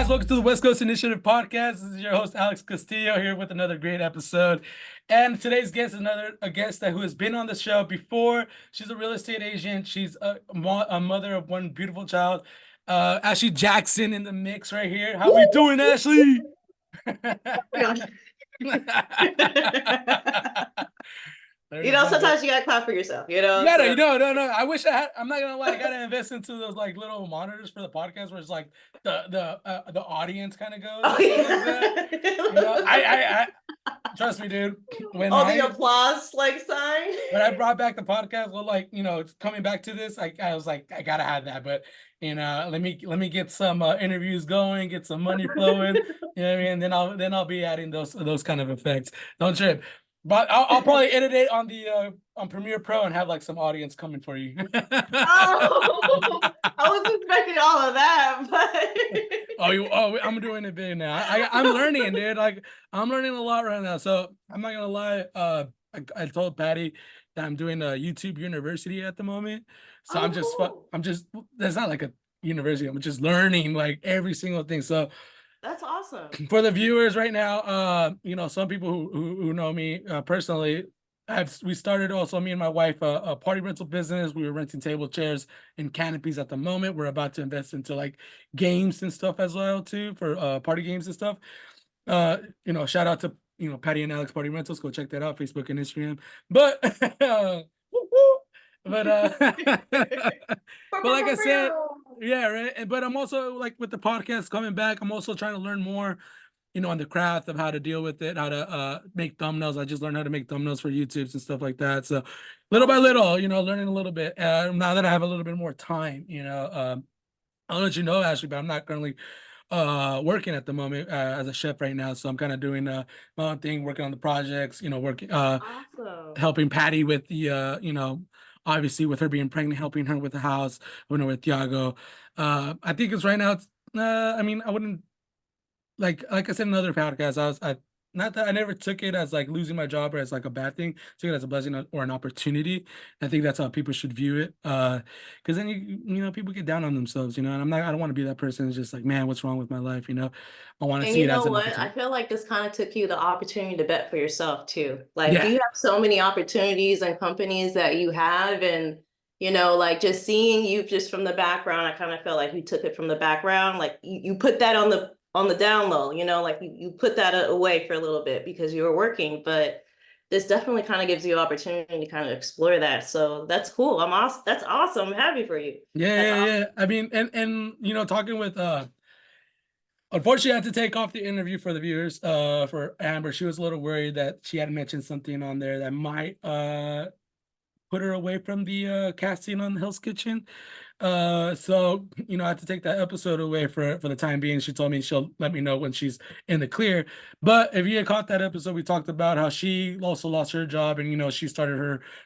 guys, welcome to the West Coast Initiative podcast. This is your host Alex Castillo here with another great episode. And today's guest is a guest who has been on the show before. She's a real estate agent. She's a mother of one beautiful child. Ashley Jackson in the mix right here. How we doing, Ashley? Gosh. There You we know, go. sometimes you gotta clap for yourself, you know? Yeah, So no. I wish I had. I'm not gonna lie. I gotta invest into those like little monitors for the podcast where it's like the audience kind of goes oh, like that. You know, yeah. I trust me, dude. When Oh, the I applause like sign. when I brought back the podcast, well, like it's coming back to this, I was like, I gotta have that. But let me get some interviews going, get some money flowing. You know what I mean? Then I'll be adding those kind of effects. Don't trip. But I'll probably edit it on the on Premiere Pro and have like some audience coming for you. Oh, I was expecting all of that, but I'm doing it big now. I'm learning, dude. Like I'm learning a lot right now. So I'm not gonna lie. I told Patty that I'm doing a YouTube university at the moment. So oh, cool. I'm just that's not like a university. I'm just learning like every single thing. So That's awesome. for the viewers right now, some people who know me personally, we started also me and my wife a party rental business. We were renting table chairs and canopies at the moment. We're about to invest into like games and stuff as well too for party games and stuff. Shout out to Patty and Alex Party Rentals. Go check that out, Facebook and Instagram. But woo, woo. but but like I said, yeah, right. But I'm also like with the podcast coming back, I'm also trying to learn more, on the craft of how to deal with it, how to make thumbnails. I just learned how to make thumbnails for YouTubes and stuff like that. So little by little, learning a little bit. Now that I have a little bit more time, I'll let you know, Ashley, but I'm not currently working at the moment as a chef right now. So I'm kind of doing my own thing, working on the projects, working Awesome. helping Patty with the obviously with her being pregnant, helping her with the house, with Tiago. I think it's right now it's I mean, I wouldn't like I said in another podcast, I not that I never took it as like losing my job or as like a bad thing. Took it as a blessing or an opportunity. I think that's how people should view it. Because then people get down on themselves, and I don't want to be that person who's just like, man, what's wrong with my life? I want to And see you it as know an what? I opportunity. feel like this kind of took you the opportunity to bet for yourself too. Like Yeah. you have so many opportunities and companies that you have, and like just seeing you just from the background, I kind of felt like you took it from the background. Like you put that on the down low, like you put that away for a little bit because you were working, but this definitely kind of gives you an opportunity to kind of explore that. So that's cool. I'm awesome. That's awesome. I'm happy for you. Yeah, That's yeah, awesome. yeah. I mean, and talking with unfortunately, I had to take off the interview for the viewers, for Amber. She was a little worried that she had mentioned something on there that might put her away from the casting on Hell's Kitchen. So I had to take that episode away for the time being. She told me she'll let me know when she's in the clear. But if you had caught that episode, we talked about how she also lost her job, and she started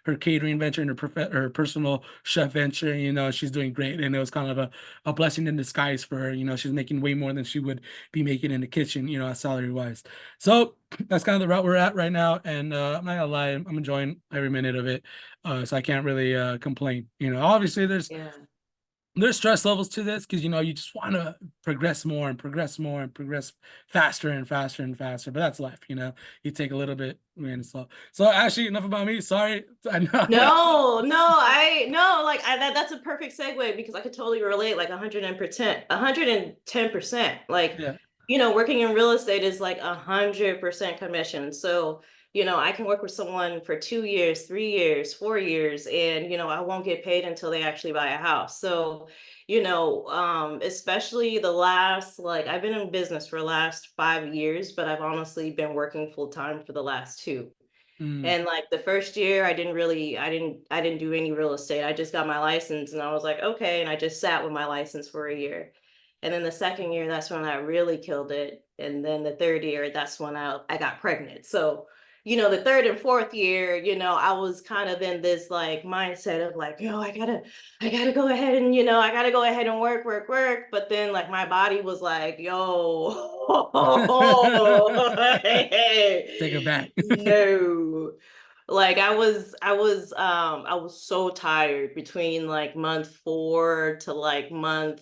her catering venture and her personal chef venture. She's doing great, and it was kind of a blessing in disguise for her. She's making way more than she would be making in the kitchen, salary wise. So that's kind of the route we're at right now, and I'm not gonna lie, I'm enjoying every minute of it. So I can't really complain. Obviously Yeah. there's stress levels to this because you just want to progress more and progress more and progress faster and faster and faster. But that's life. You take a little bit, man, it's slow. So actually, enough about me. Sorry, I know. No, no, I no, like that's a perfect segue because I could totally relate like 100%, 110%. Like, Yeah. working in real estate is like 100% commission. So, I can work with someone for 2 years, 3 years, 4 years, and I won't get paid until they actually buy a house. So, especially the last, like I've been in business for the last 5 years, but I've honestly been working full time for the last two. Mm, And like the first year, I didn't do any real estate. I just got my license and I was like, okay. And I just sat with my license for a year. And then the second year, that's when I really killed it. And then the third year, that's when I got pregnant. So, the third and fourth year, I was kind of in this like mindset of like, I gotta go ahead and, I gotta go ahead and work, work, work. But then like my body was like, yo, take it back. no. Like I was so tired between like month 4 to like month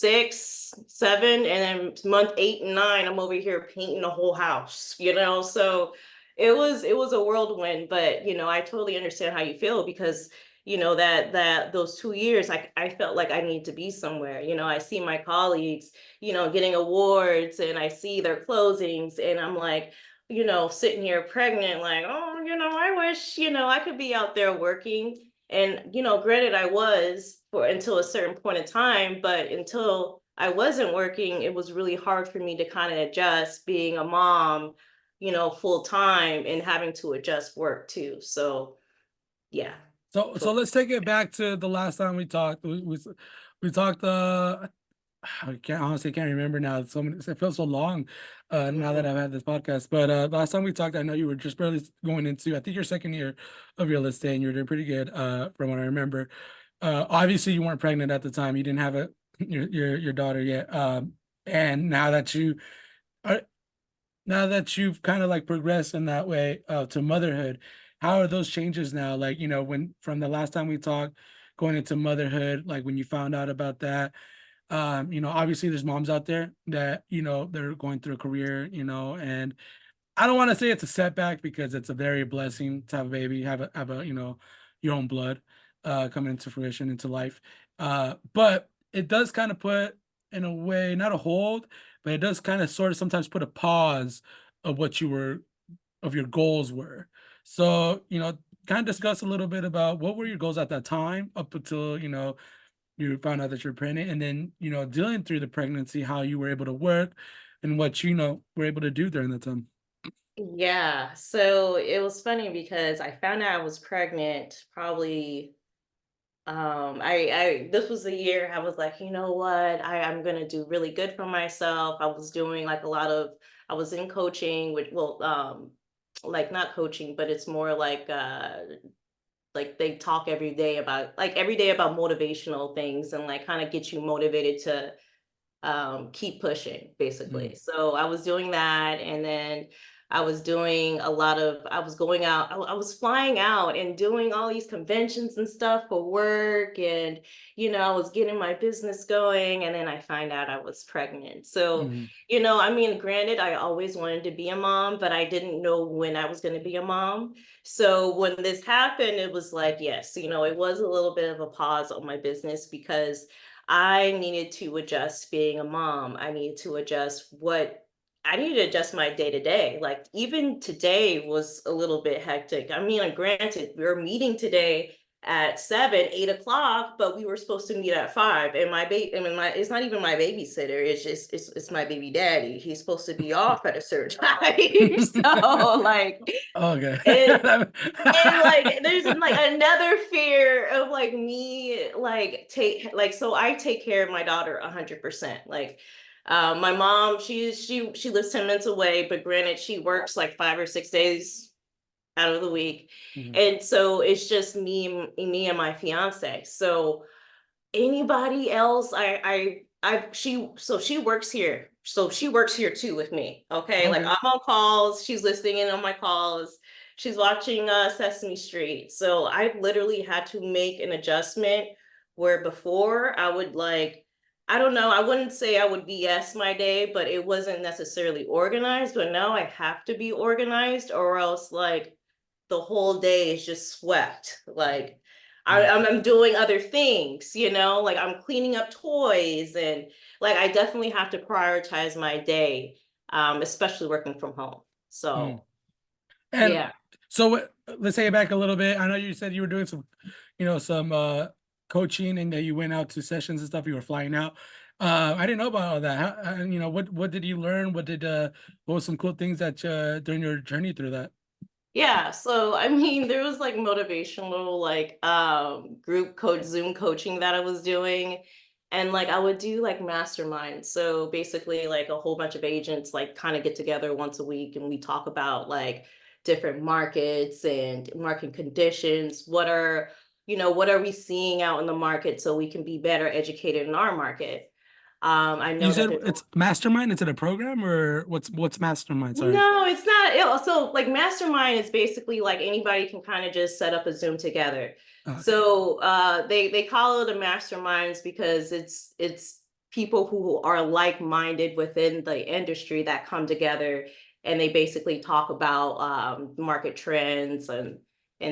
6, 7, and then month 8 and 9, I'm over here painting the whole house, you know? So it was a whirlwind, but I totally understand how you feel because that those 2 years I felt like I need to be somewhere. I see my colleagues, getting awards and I see their closings and I'm like, sitting here pregnant, like, oh, I wish, I could be out there working. And, granted, I was for until a certain point in time, but until I wasn't working, it was really hard for me to kind of adjust being a mom, full time and having to adjust work too. So, yeah. So So, let's take it back to the last time we talked. We talked. I can't honestly can't remember now. So many, it feels so long now that mhm. I've had this podcast. But last time we talked, I know you were just barely going into, I think, your second year of real estate, and you were doing pretty good from what I remember. Obviously, you weren't pregnant at the time. You didn't have your daughter yet. And are now that you've kind of like progressed in that way to motherhood, how are those changes now? Like, when from the last time we talked, going into motherhood, like when you found out about that, obviously there's moms out there that, they're going through a career, and I don't want to say it's a setback because it's a very blessing to have a baby, have a your own blood coming into fruition into life. But it does kind of put in a way not a hold, but it does kind of sort of sometimes put a pause of what you were of your goals were. So, kind of discuss a little bit about what were your goals at that time up until, you found out that you're pregnant, and then, dealing through the pregnancy, how you were able to work and what were able to do during that time. Yeah. So it was funny because I found out I was pregnant probably I this was the year I was like, you know what, I'm gonna do really good for myself. I was doing like a lot of I was in coaching with like not coaching, but it's more like they talk every day about motivational things and like kind of get you motivated to keep pushing Mm, basically. So I was doing that. And then I was going out, I was flying out and doing all these conventions and stuff for work. And, I was getting my business going. And then I find out I was pregnant. So, mhm, I mean, granted, I always wanted to be a mom, but I didn't know when I was going to be a mom. So when this happened, it was like, yes, it was a little bit of a pause on my business because I needed to adjust being a mom. I needed to adjust my day to day. Like even today was a little bit hectic. I mean, granted, we were meeting today at 7, 8 o'clock, but we were supposed to meet at 5. And my baby, I mean, it's not even my babysitter. It's my baby daddy. He's supposed to be off at a certain time. So like, okay. it, and like there's like another fear of like me like take like so I take care of my daughter 100%. Like my mom, she lives 10 minutes away, but granted she works like 5 or 6 days out of the week. Mhm. And so it's just me and my fiance. So anybody else she works here, so she works here too with me. Okay, like Okay. I'm on calls, she's listening in on my calls, she's watching Sesame Street. So I've literally had to make an adjustment where before I would like, I don't know, I wouldn't say I would BS my day, but it wasn't necessarily organized. But now I have to be organized or else like the whole day is just swept. Like Mm, I'm doing other things, like I'm cleaning up toys and like I definitely have to prioritize my day, especially working from home. mm. So And yeah. so let's take it back a little bit. I know you said you were doing some, some coaching and that you went out to sessions and stuff. You were flying out. I didn't know about all that. What did you learn? What was some cool things that during your journey through that? Yeah, so I mean, there was like motivational like group coach Zoom coaching that I was doing. And like I would do like masterminds. So basically like a whole bunch of agents like kind of get together once a week and we talk about like different markets and market conditions. What are we seeing out in the market so we can be better educated in our market. I You know that said there's it's mastermind. Is it a program or what's mastermind? Sorry. no, it's not. So, like, mastermind is basically like anybody can kind of just set up a Zoom together. Okay. So, they call it a masterminds because it's people who are like-minded within the industry that come together and they basically talk about market trends and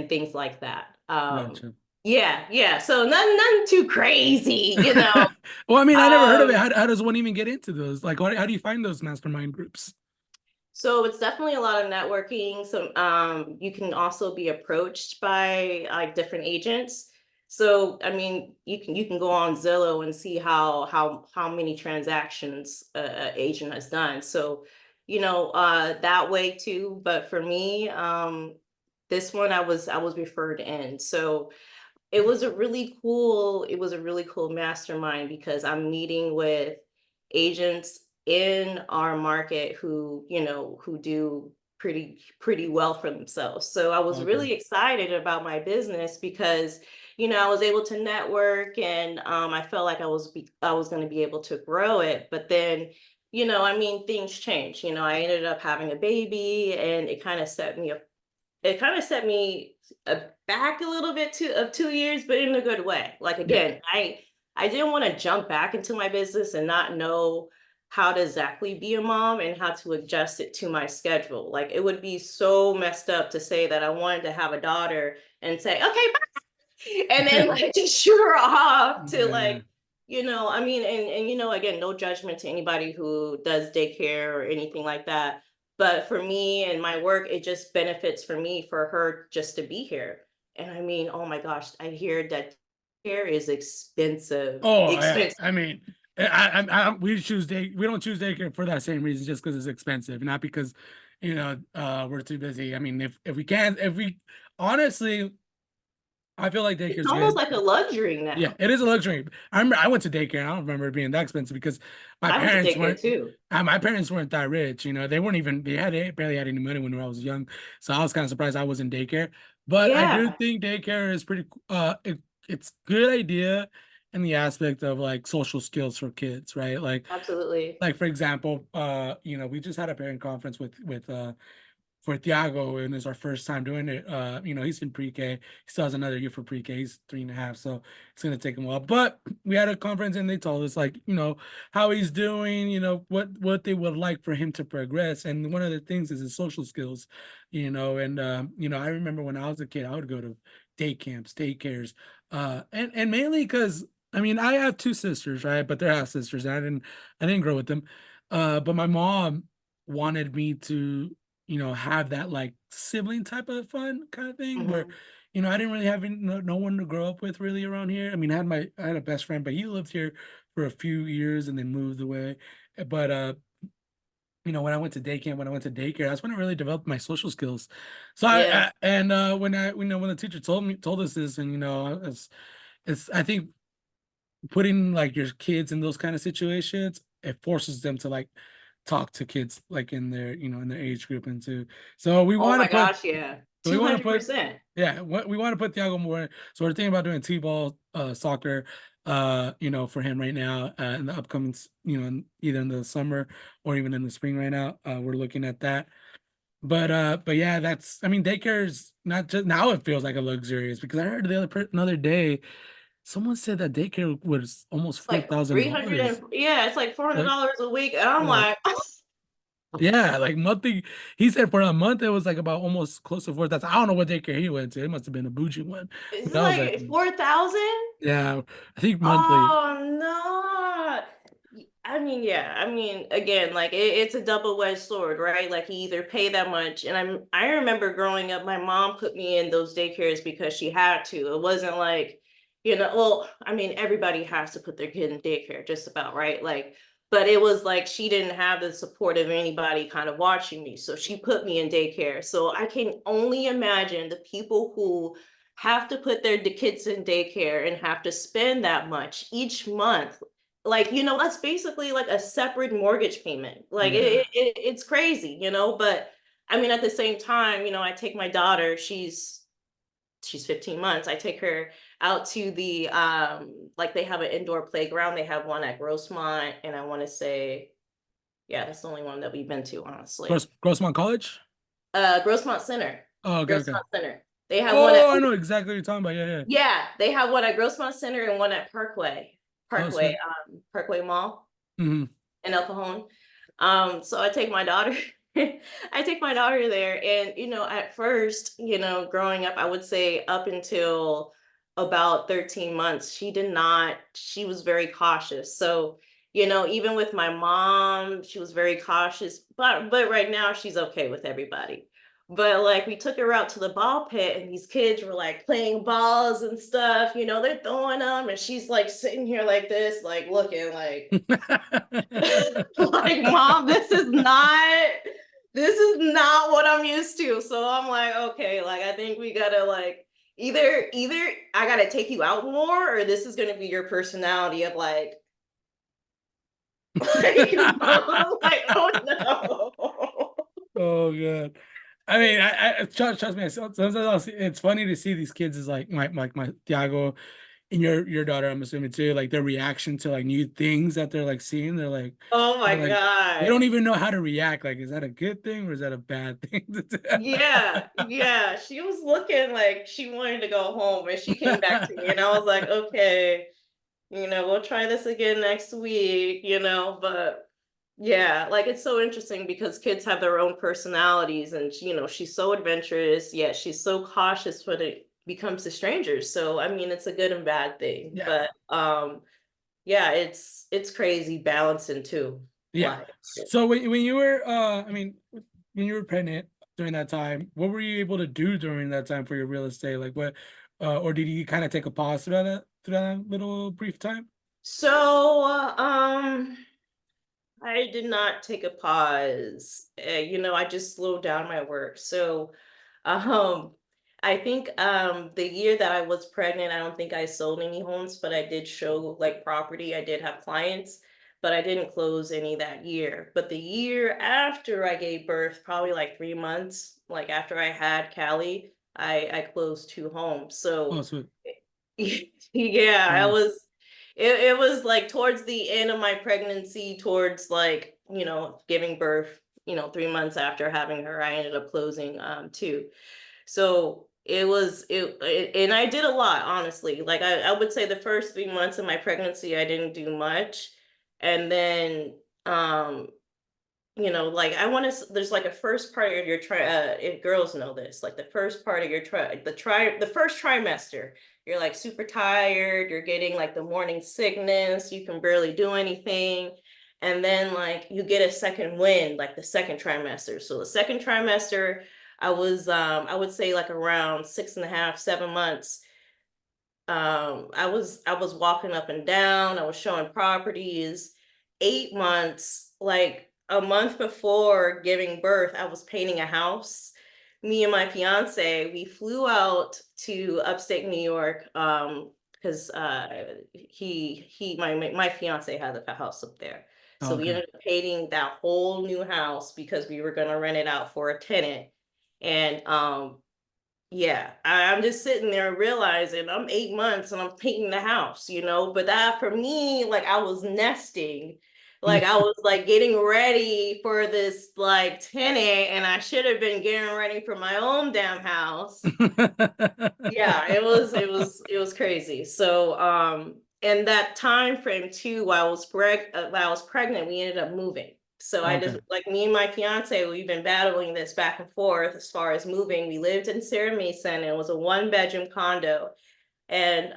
things like that. Gotcha. Yeah, yeah. So nothing too crazy, you know. Well, I mean, I never heard of it. Um, How does one even get into those? Like, how do you find those mastermind groups? So it's definitely a lot of networking. So you can also be approached by like different agents. So I mean, you can go on Zillow and see how many transactions a agent has done. So that way too. But for me, this one I was referred in. So it was a really cool mastermind because I'm meeting with agents in our market who do pretty well for themselves. So I was Okay. really excited about my business because I was able to network and I felt like I was going to be able to grow it. But then I mean, things change. I ended up having a baby and it kind of set me back a little bit of 2 years, but in a good way. Like Yeah. again, I didn't want to jump back into my business and not know how to exactly be a mom and how to adjust it to my schedule. Like it would be so messed up to say that I wanted to have a daughter and say, okay, and then like just shoot her off to Yeah. I mean, and again, no judgment to anybody who does daycare or anything like that. But for me and my work, it just benefits for me for her just to be here. And I mean, oh my gosh, I hear that care is expensive. Oh, yeah. Expensive. I mean, we don't choose daycare for that same reason, just because it's expensive, not because, we're too busy. I mean, if we honestly, I feel like It's daycare's almost good. like a luxury Yeah, now. it is a luxury. I remember I went to daycare. I don't remember it being that expensive because my I went to parents daycare weren't. too. My parents weren't that rich. They barely had any money when I was young. So I was kind of surprised I was in daycare. But I do Yeah, think daycare is pretty. It's good idea in the aspect of like social skills for kids, right? absolutely. Like for example, we just had a parent conference with for Thiago, and it's our first time doing it. He's in pre-K. He still has another year for pre-K. He's 3.5, so it's gonna take him a while. But we had a conference and they told us like, how he's doing, what they would like for him to progress. And one of the things is his social skills, and I remember when I was a kid, I would go to day camps, daycares, and mainly because I mean I have two sisters, right? But they're half sisters, and I didn't grow with them. But my mom wanted me to have that like sibling type of fun kind of thing where, Mhm. I didn't really have no one to grow up with really around here. I mean, I had a best friend, but he lived here for a few years and then moved away. But when I went to day camp, when I went to daycare, that's when I really developed my social skills. So Yeah, when the teacher told us this, and it's I think putting like your kids in those kind of situations, it forces them to like talk to kids like in their age group and too. So we oh want to my put gosh, yeah, so we two want to hundred put percent. yeah, what we want to put Thiago more. So we're thinking about doing T-ball, soccer, for him right now, in the upcoming, either in the summer or even in the spring right now. We're looking at that. But yeah, I mean, daycare is not just now it feels like a luxurious because I heard another day someone said that daycare was almost four Like thousand 300 dollars. and yeah, it's like Like, $400 a week. And I'm like like, yeah, like monthly. He said for a month it was like about almost close to 4,000. I don't know what daycare he went to. It must have been a bougie one. is But it I was like, like 4,000? yeah, I think monthly. Oh no. I mean, yeah. I mean, again, like it's a double-edged sword, right? Like you either pay that much, and I remember growing up, my mom put me in those daycares because she had to. It wasn't like, well, I mean, everybody has to put their kid in daycare, just about, right? Like, but it was like she didn't have the support of anybody kind of watching me, so she put me in daycare. So I can only imagine the people who have to put the kids in daycare and have to spend that much each month, like that's basically like a separate mortgage payment. Like Yeah. it's crazy, but I mean, at the same time, I take my daughter, she's 15 months, I take her out to the like they have an indoor playground, they have one at Grossmont, and I want to say, yeah, that's the only one that we've been to, honestly. Grossmont College? Grossmont Center. Oh, okay, okay. Grossmont Center, they have one at Oh, I know exactly what you're talking about. Yeah, yeah. yeah, they have one at Grossmont Center and one at Parkway. Oh, Parkway, sweet. Parkway Mall Hmm. in El Cajon. So I take my daughter, I take my daughter there, and at first, growing up, I would say up until about 13 months, she was very cautious. So, even with my mom, she was very cautious, but right now she's okay with everybody. But like we took her out to the ball pit and these kids were like playing balls and stuff, they're throwing them and she's like sitting here like this, like looking like like, mom, this is not what I'm used to. So I'm like, okay, like I think we gotta like either I gotta take you out more, or this is gonna be your personality of like, like, I'm like, oh no. Oh god. I mean, trust me. Sometimes it's funny to see these kids as like my Tiago and your daughter. I'm assuming too. Like their reaction to like new things that they're like seeing. Oh my They're like they don't God. even know how to react. Like, is that a good thing or is that a bad thing to Yeah, yeah. She was looking like she wanted to go home and she came back to me and I was like, okay, we'll try this again next week, but yeah, like it's so interesting because kids have their own personalities and she's so adventurous, yet she's so cautious when it becomes to strangers. So I mean, it's a good and bad thing, Yeah. but yeah, it's crazy balancing two Yeah. lives. So when you were I mean when you were pregnant during that time, what were you able to do during that time for your real estate? Like what or did you kind of take a pause through that little brief time? So I did not take a pause. I just slowed down my work. So, um, I think the year that I was pregnant, I don't think I sold any homes, but I did show like property. I did have clients, but I didn't close any that year. But the year after I gave birth, probably like 3 months, like after I had Callie, I closed 2 homes. Oh, So sweet. yeah, I Nice. was it was like towards the end of my pregnancy, towards like, giving birth, 3 months after having her, I ended up closing too. So and I did a lot, honestly. Like I would say the first 3 months of my pregnancy, I didn't do much. And then um like I want to there's like a first part of your if girls know this, like the first part of your the first trimester, you're like super tired, you're getting like the morning sickness, you can barely do anything. And then like you get a second wind like the second trimester. So the second trimester, I would say like around 6.5, 7 months. I was walking up and down, I was showing properties. 8 months, like a month before giving birth, I was painting a house. Me and my fiance, we flew out to upstate New York, because my fiance had a house up there. So we Okay. ended up painting that whole new house because we were gonna rent it out for a tenant. And yeah, I'm just sitting there realizing I'm 8 months and I'm painting the house, but that for me, like I was nesting, Yeah. like I was like getting ready for this like tenant, and I should have been getting ready for my own damn house. Yeah, it was crazy. So in that time frame too, while I was pregnant, we ended up moving. So I just Okay. like me and my fiance, we've been battling this back and forth as far as moving. We lived in Sarah Mason, and it was a 1 bedroom condo. And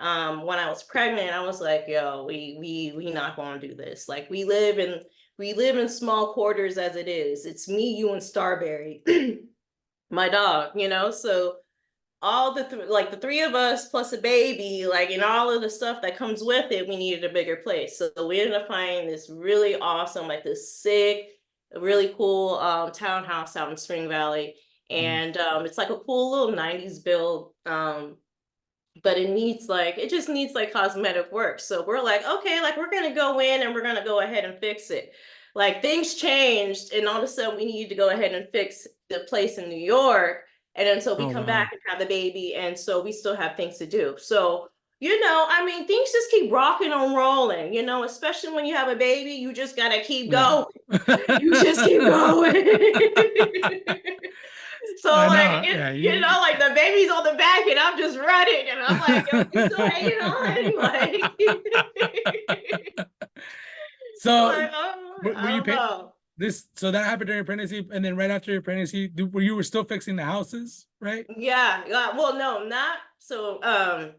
when I was pregnant, I was like, yo, we not gonna do this. Like we live in small quarters as it is. It's me, you, and Starberry, my dog, so all like the three of us plus a baby, like, and all of the stuff that comes with it, we needed a bigger place. So we ended up finding this really awesome, like this sick, really cool townhouse out in Spring Valley. Mhm. And it's like a cool little 90s build. But it just needs like cosmetic work. So we're like, okay, like we're gonna go in and we're gonna go ahead and fix it. Like things changed, and all of a sudden we needed to go ahead and fix the place in New York. And then so we Oh come wow. back and have the baby, and so we still have things to do. So, I mean, things just keep rocking and rolling, especially when you have a baby, you just gotta keep Yeah. going. You just keep going. So I like know. Yeah, like the baby's on the back and I'm just running and I'm like, yo, you still hanging on? Like So Like, oh, were I you don't pay know. this? So that happened during your pregnancy, and then right after your pregnancy, were you were still fixing the houses, right? Yeah, yeah. Well, no, not so.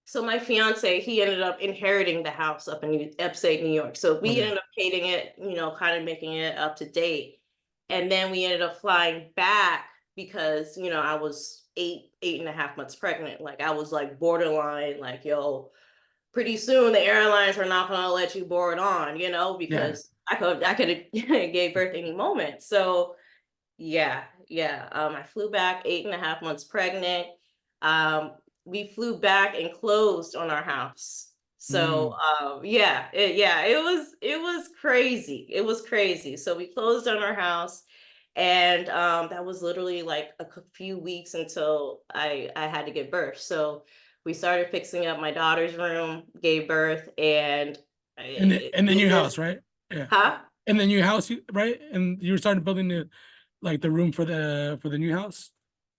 So my fiance, he ended up inheriting the house up in upstate New York. So we Okay. ended up painting it, kind of making it up to date. And then we ended up flying back because, I was 8.5 months pregnant. Like I was like borderline, like, yo, pretty soon the airlines are not gonna let you board on, Yeah. because I could have gave birth any moment. So yeah, yeah. I flew back 8.5 months pregnant. Um, we flew back and closed on our house. So Mm. yeah, it was crazy. It was crazy. So we closed on our house, and that was literally like few weeks until I had to give birth. So we started fixing up my daughter's room, gave birth, and In the new needless, house, right? Yeah. huh? In the new house, right? And you were starting building the room for the new house.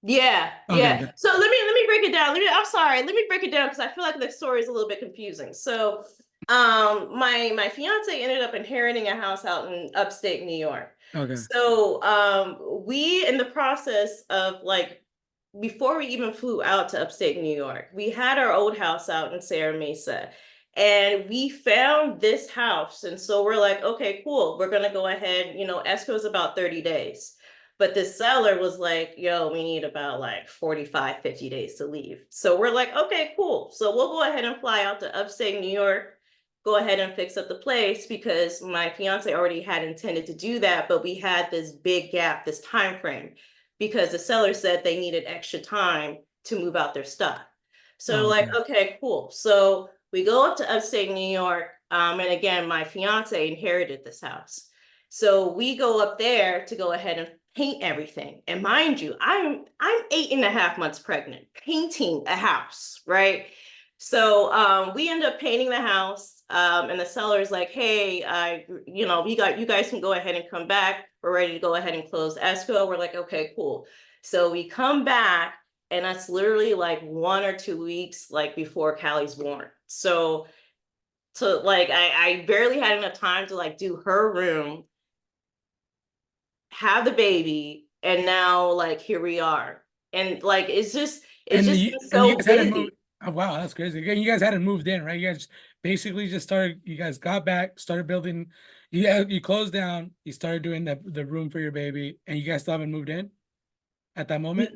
Yeah, Okay, yeah. good. So let me break it down. I'm sorry. Let me break it down because I feel like the story is a little bit confusing. So, my fiance ended up inheriting a house out in upstate New York. Okay. So, we in the process of like before we even flew out to upstate New York, we had our old house out in Sierra Mesa. And we found this house. And so we're like, okay, cool. We're gonna go ahead, escrow is about 30 days. But the seller was like, yo, we need about like 45, 50 days to leave. So we're like, okay, cool. So we'll go ahead and fly out to upstate New York, go ahead and fix up the place because my fiance already had intended to do that, but we had this big gap, this time frame, because the seller said they needed extra time to move out their stuff. So Oh, like, okay. okay, cool. So we go up to upstate New York. And again, my fiance inherited this house. So we go up there to go ahead and paint everything. And mind you, I'm 8.5 months pregnant, painting a house, right? So we end up painting the house, and the seller's like, "Hey, you guys can go ahead and come back. We're ready to go ahead and close escrow." We're like, "Okay, cool." So we come back, and that's literally like 1 or 2 weeks like before Callie's born. So to like, I barely had enough time to like do her room, have the baby, and now like here we are. And like it's just been And you so guys hadn't moved. busy. Oh, wow, that's crazy. Again, you guys hadn't moved in, right? You guys basically just started. You guys got back, started building. You closed down. You started doing the room for your baby, and you guys still haven't moved in at that moment.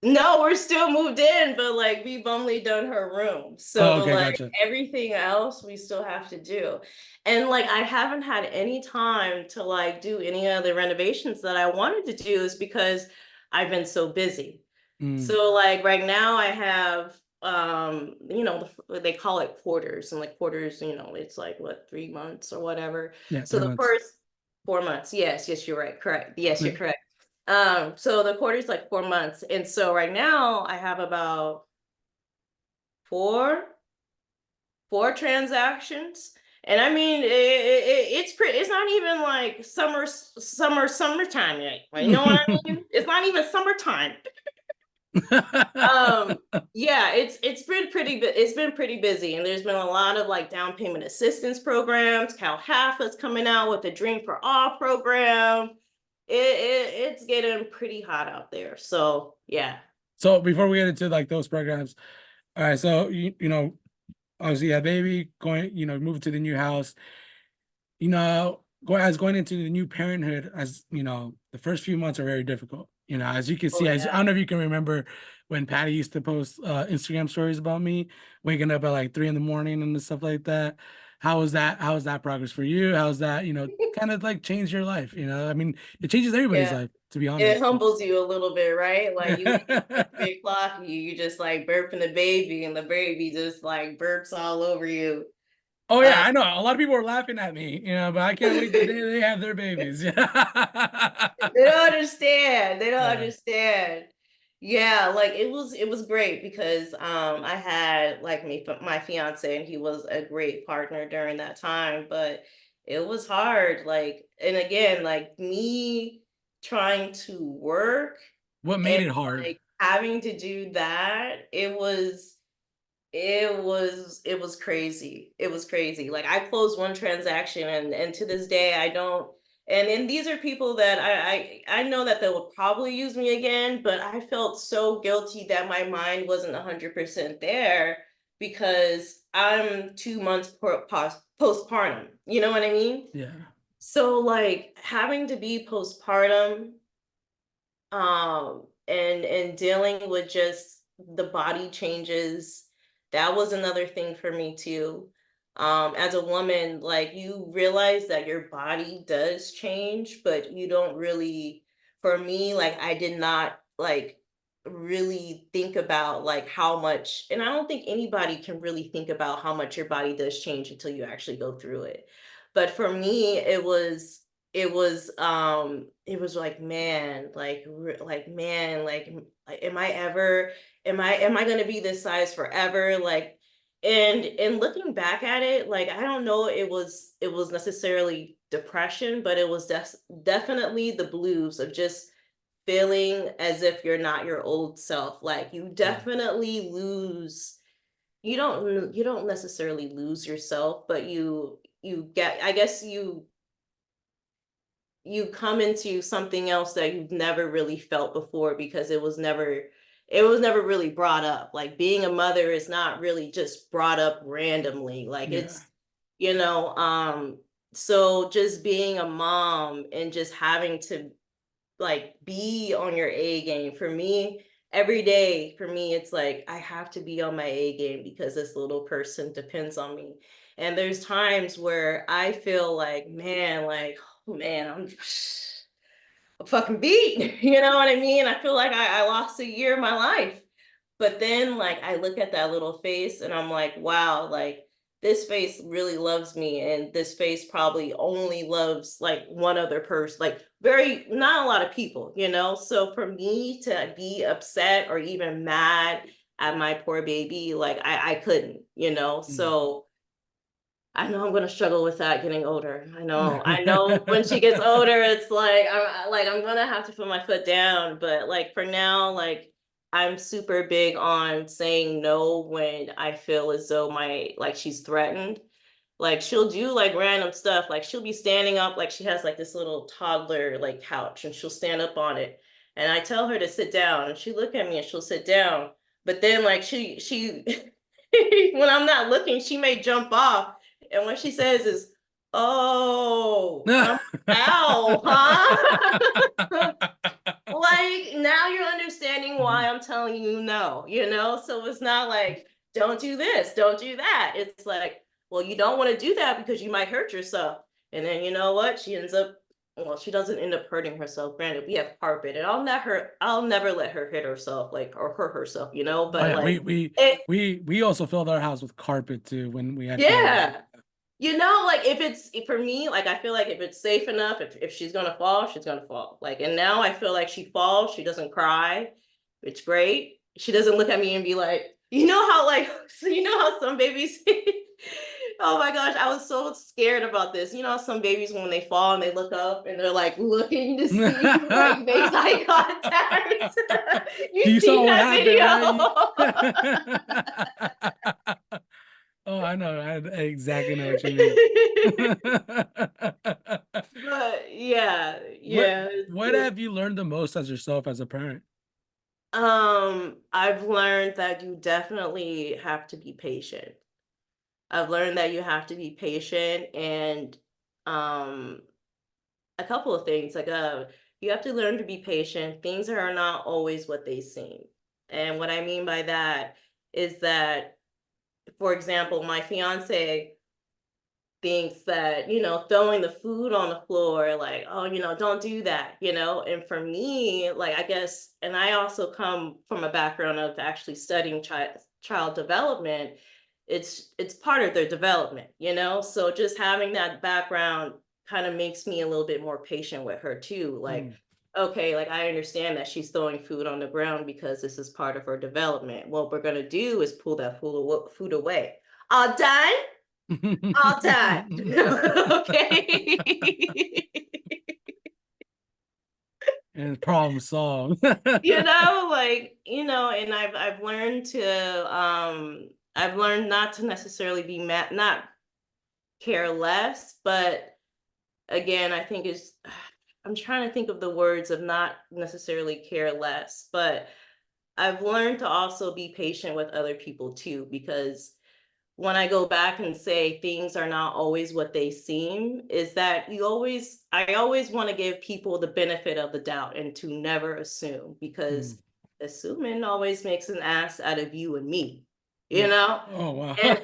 No, we're still moved in, but like we've only done her room. Oh, So okay, like gotcha. everything else we still have to do. And like I haven't had any time to like do any of the renovations that I wanted to do is because I've been so busy. Mm, So like right now I have they call it quarters, and like quarters, it's like what, 3 months or whatever. yeah, So three the months. first 4 months, yes, you're right, correct. Yes, you're Yeah. correct. So the quarter's like 4 months. And so right now I have about four, four transactions. And I mean, it's pretty, it's not even like summertime yet. Like, you know what I mean? It's not even summertime. Um, yeah, it's been pretty busy, and there's been a lot of like down payment assistance programs. Cal is coming out with the Dream for All program. It's getting pretty hot out there. So yeah. So before we get into like those programs, all right. So obviously you had baby going, moving to the new house. Going into the new parenthood, as the first few months are very difficult. As you can Oh see, as I yeah. don't know if you can remember when Patty used to post Instagram stories about me waking up at like 3 in the morning and stuff like that. How was that? How was that progress for you? How's that, kind of like changed your life? I mean, it changes everybody's Yeah. life, to be It honest. humbles you a little bit, right? Like you wake up at 3 o'clock, you just like burping the baby, and the baby just like burps all over you. Oh yeah, Uh, I know. A lot of people are laughing at me, but I can't wait the day they have their babies. Yeah. They don't understand. They don't Yeah. understand. Yeah, like it was great because I had like my fiance, and he was a great partner during that time, but it was hard, like, and again, like me trying to work What made and it hard? like having to do that, it was It was crazy. It was crazy. Like I closed one transaction and to this day I don't, and these are people that I know that they will probably use me again, but I felt so guilty that my mind wasn't 100% there because I'm 2 months postpartum. You know what I mean? Yeah. So like having to be postpartum, and dealing with just the body changes, that was another thing for me too. As a woman, like you realize that your body does change, but you don't really, for me, like I did not like really think about like how much, and I don't think anybody can really think about how much your body does change until you actually go through it. But for me, it was like, man, like man, am I ever, am I going to be this size forever, like, and looking back at it, like I don't know, it was necessarily depression, but it was definitely the blues of just feeling as if you're not your old self. Like you Yeah. definitely lose, you don't necessarily lose yourself, but you get, I guess you come into something else that you've never really felt before because it was never really brought up. Like being a mother is not really just brought up randomly. Like Yeah. you know, um so just being a mom and just having to like be on your A game, for me, every day for me it's like I have to be on my A game because this little person depends on me. And there's times where I feel like, man, like, oh man, I'm fucking beat. You know what I mean? I feel like I lost a year of my life. But then, like, I look at that little face and I'm like, wow, like, this face really loves me. And this face probably only loves like one other person, like, not a lot of people, you know? So for me to be upset or even mad at my poor baby, like, I couldn't, you know? Mm. So I know I'm gonna struggle with that getting older. I know when she gets older, it's like I'm gonna have to put my foot down. But like for now, like I'm super big on saying no when I feel as though she's threatened. Like she'll do like random stuff. Like she'll be standing up, like she has like this little toddler like couch, and she'll stand up on it. And I tell her to sit down, and she look at me and she'll sit down. But then like she when I'm not looking, she may jump off. And what she says is, "Oh, I'm ow, huh?" Like now you're understanding why Mhm. I'm telling you no, you know? So it's not like, don't do this, don't do that. It's like, well, you don't want to do that because you might hurt yourself. And then you know what? She doesn't end up hurting herself. Granted, we have carpet, and I'll never let her hit herself, like, or hurt herself, you know? Oh But yeah, like it we also filled our house with carpet too when we had kids. yeah. You know, like for me, like I feel like if it's safe enough, if she's gonna fall, she's gonna fall. Like, and now I feel like she falls, she doesn't cry. It's great. She doesn't look at me and be like, you know how like, so you know how some babies. Oh my gosh, I was so scared about this. You know, how some babies when they fall and they look up and they're like looking to see who like makes eye contact. You You seen saw what that happened, right? video? Oh, I know. I exactly know what you mean. But yeah, What yeah. what have you learned the most as yourself as a parent? I've learned that you definitely have to be patient. I've learned that you have to be patient, and um a couple of things like you have to learn to be patient. Things are not always what they seem. And what I mean by that is that, for example, my fiance thinks that, throwing the food on the floor, like, oh, don't do that, And for me, like, I guess, and I also come from a background of actually studying child development. It's part of their development, So just having that background kind of makes me a little bit more patient with her too. Like, Mm. okay, like I understand that she's throwing food on the ground because this is part of her development. What we're gonna do is pull that food away. All done? All time. Okay. And problem solved. Like, and I've learned to I've learned not to necessarily be mad, not care less, but again, I think is I'm trying to think of the words of not necessarily care less, but I've learned to also be patient with other people too, because when I go back and say things are not always what they seem, is that I always want to give people the benefit of the doubt and to never assume, Mm, because assuming always makes an ass out of you and me, you mm. know? Oh, wow. And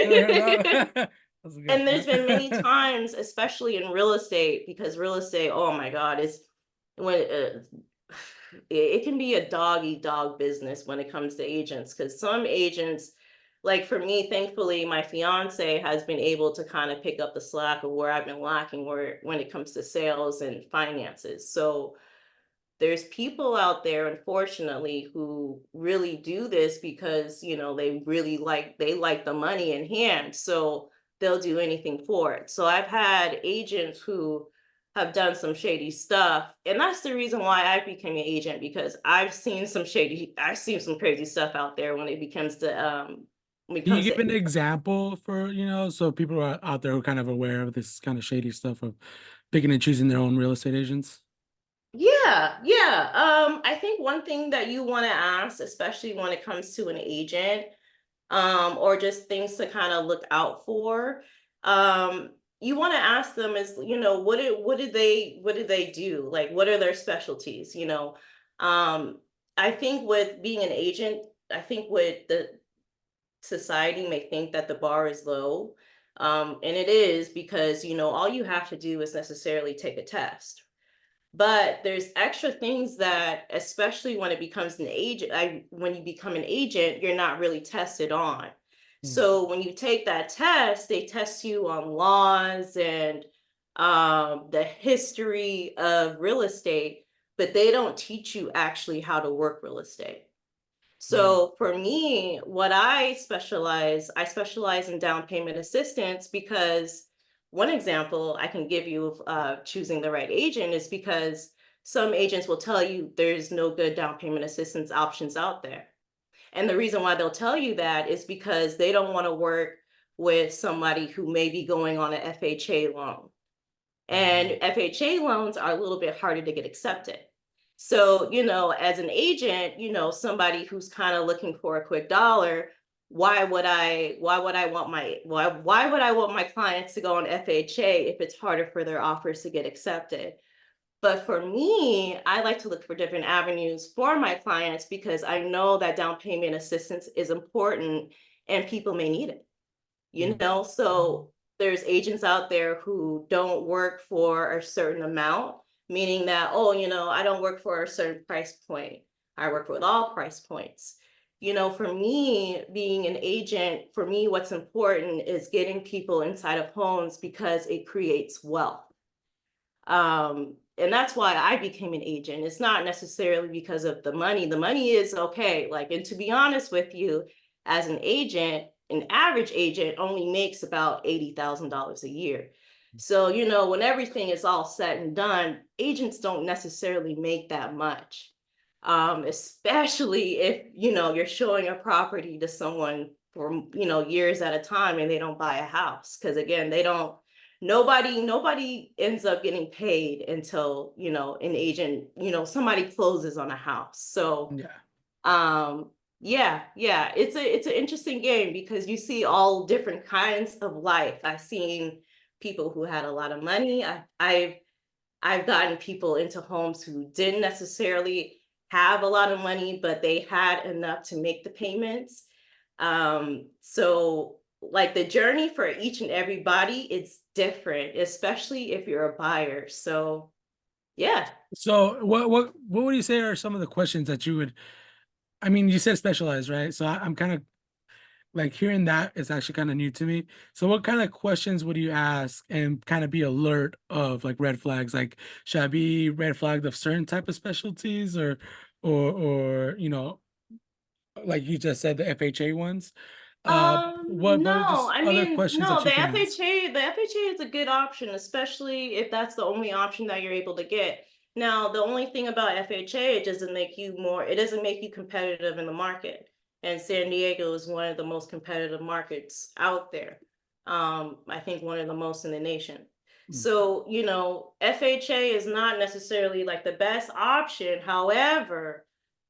Never heard that. That's a good and there's point. been many times, especially in real estate, because real estate, oh my God, is when it can be a dog eat dog business when it comes to agents. Because some agents, like for me, thankfully, my fiance has been able to kind of pick up the slack of where I've been lacking, where when it comes to sales and finances. So there's people out there, unfortunately, who really do this because, they like the money in hand, so they'll do anything for it. So I've had agents who have done some shady stuff, and that's the reason why I became an agent, because I've seen some crazy stuff out there when it becomes to when it Can you comes give to. an example for, so people are out there who are kind of aware of this kind of shady stuff of picking and choosing their own real estate agents? Yeah, yeah. I think one thing that you want to ask, especially when it comes to an agent, or just things to kind of look out for. You want to ask them is, what do they do? Like, what are their specialties? I think with being an agent, I think with the society may think that the bar is low. And it is because, all you have to do is necessarily take a test, but there's extra things that, especially when it becomes an agent, when you become an agent, you're not really tested on. Mm, So when you take that test, they test you on laws and the history of real estate, but they don't teach you actually how to work real estate. mm. So for me, I specialize in down payment assistance, because one example I can give you of choosing the right agent is because some agents will tell you there's no good down payment assistance options out there. And the reason why they'll tell you that is because they don't want to work with somebody who may be going on an FHA loan, and Mm. FHA loans are a little bit harder to get accepted. So, as an agent, somebody who's kind of looking for a quick dollar, why would I want my clients to go on FHA if it's harder for their offers to get accepted? But for me, I like to look for different avenues for my clients, because I know that down payment assistance is important and people may need it. Mm. So there's agents out there who don't work for a certain amount, meaning that, oh, I don't work for a certain price point, I work with all price points. For me, being an agent, for me, what's important is getting people inside of homes because it creates wealth. And that's why I became an agent. It's not necessarily because of the money. The money is okay. Like, and to be honest with you, as an average agent only makes about $80,000 a year. So, when everything is all said and done, agents don't necessarily make that much. Especially if, you're showing a property to someone for, years at a time and they don't buy a house. Cause again, they don't, nobody ends up getting paid until, an agent, somebody closes on a house. So Yeah. um yeah, it's an interesting game because you see all different kinds of life. I've seen people who had a lot of money. I've gotten people into homes who didn't necessarily have a lot of money, but they had enough to make the payments. So like the journey for each and everybody, it's different, especially if you're a buyer. So yeah. So what would you say are some of the questions that you would, I mean, you said specialized, right? So I'm kind of like hearing that is actually kind of new to me. So what kind of questions would you ask and kind of be alert of like red flags? Like should I be red flagged of certain type of specialties or like you just said, the FHA ones? What are No, just I other mean, questions no, that you can ask? The FHA is a good option, especially if that's the only option that you're able to get. Now, the only thing about FHA, it doesn't make you competitive in the market. and San Diego is one of the most competitive markets out there. I think one of the most in the nation. Mm, So, FHA is not necessarily like the best option. However,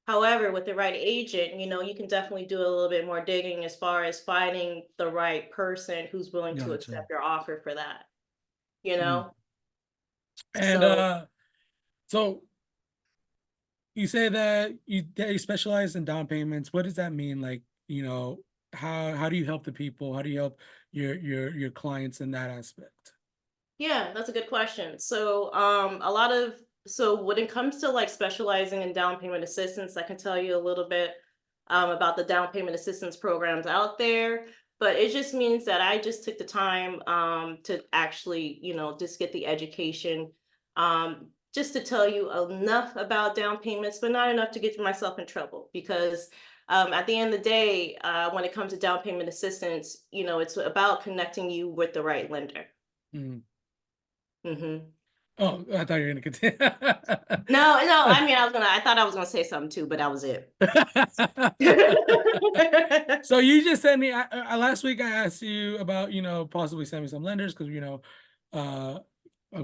with the right agent, you can definitely do a little bit more digging as far as finding the right person who's willing to gotcha. accept your offer for that, you Mm. know? And So, so you say that you specialize in down payments. What does that mean? Like, how do you help the people? How do you help your clients in that aspect? yeah, that's a good question. So, when it comes to like specializing in down payment assistance, I can tell you a little bit about the down payment assistance programs out there. But it just means that I just took the time to actually, just get the education, just to tell you enough about down payments, but not enough to get myself in trouble. Because at the end of the day, when it comes to down payment assistance, it's about connecting you with the right lender. Mm. Hmm. Oh, I thought you were gonna continue. No, no, I mean, I thought I was gonna say something too, but that was it. So you just sent me last week. I asked you about possibly sending me some lenders because uh,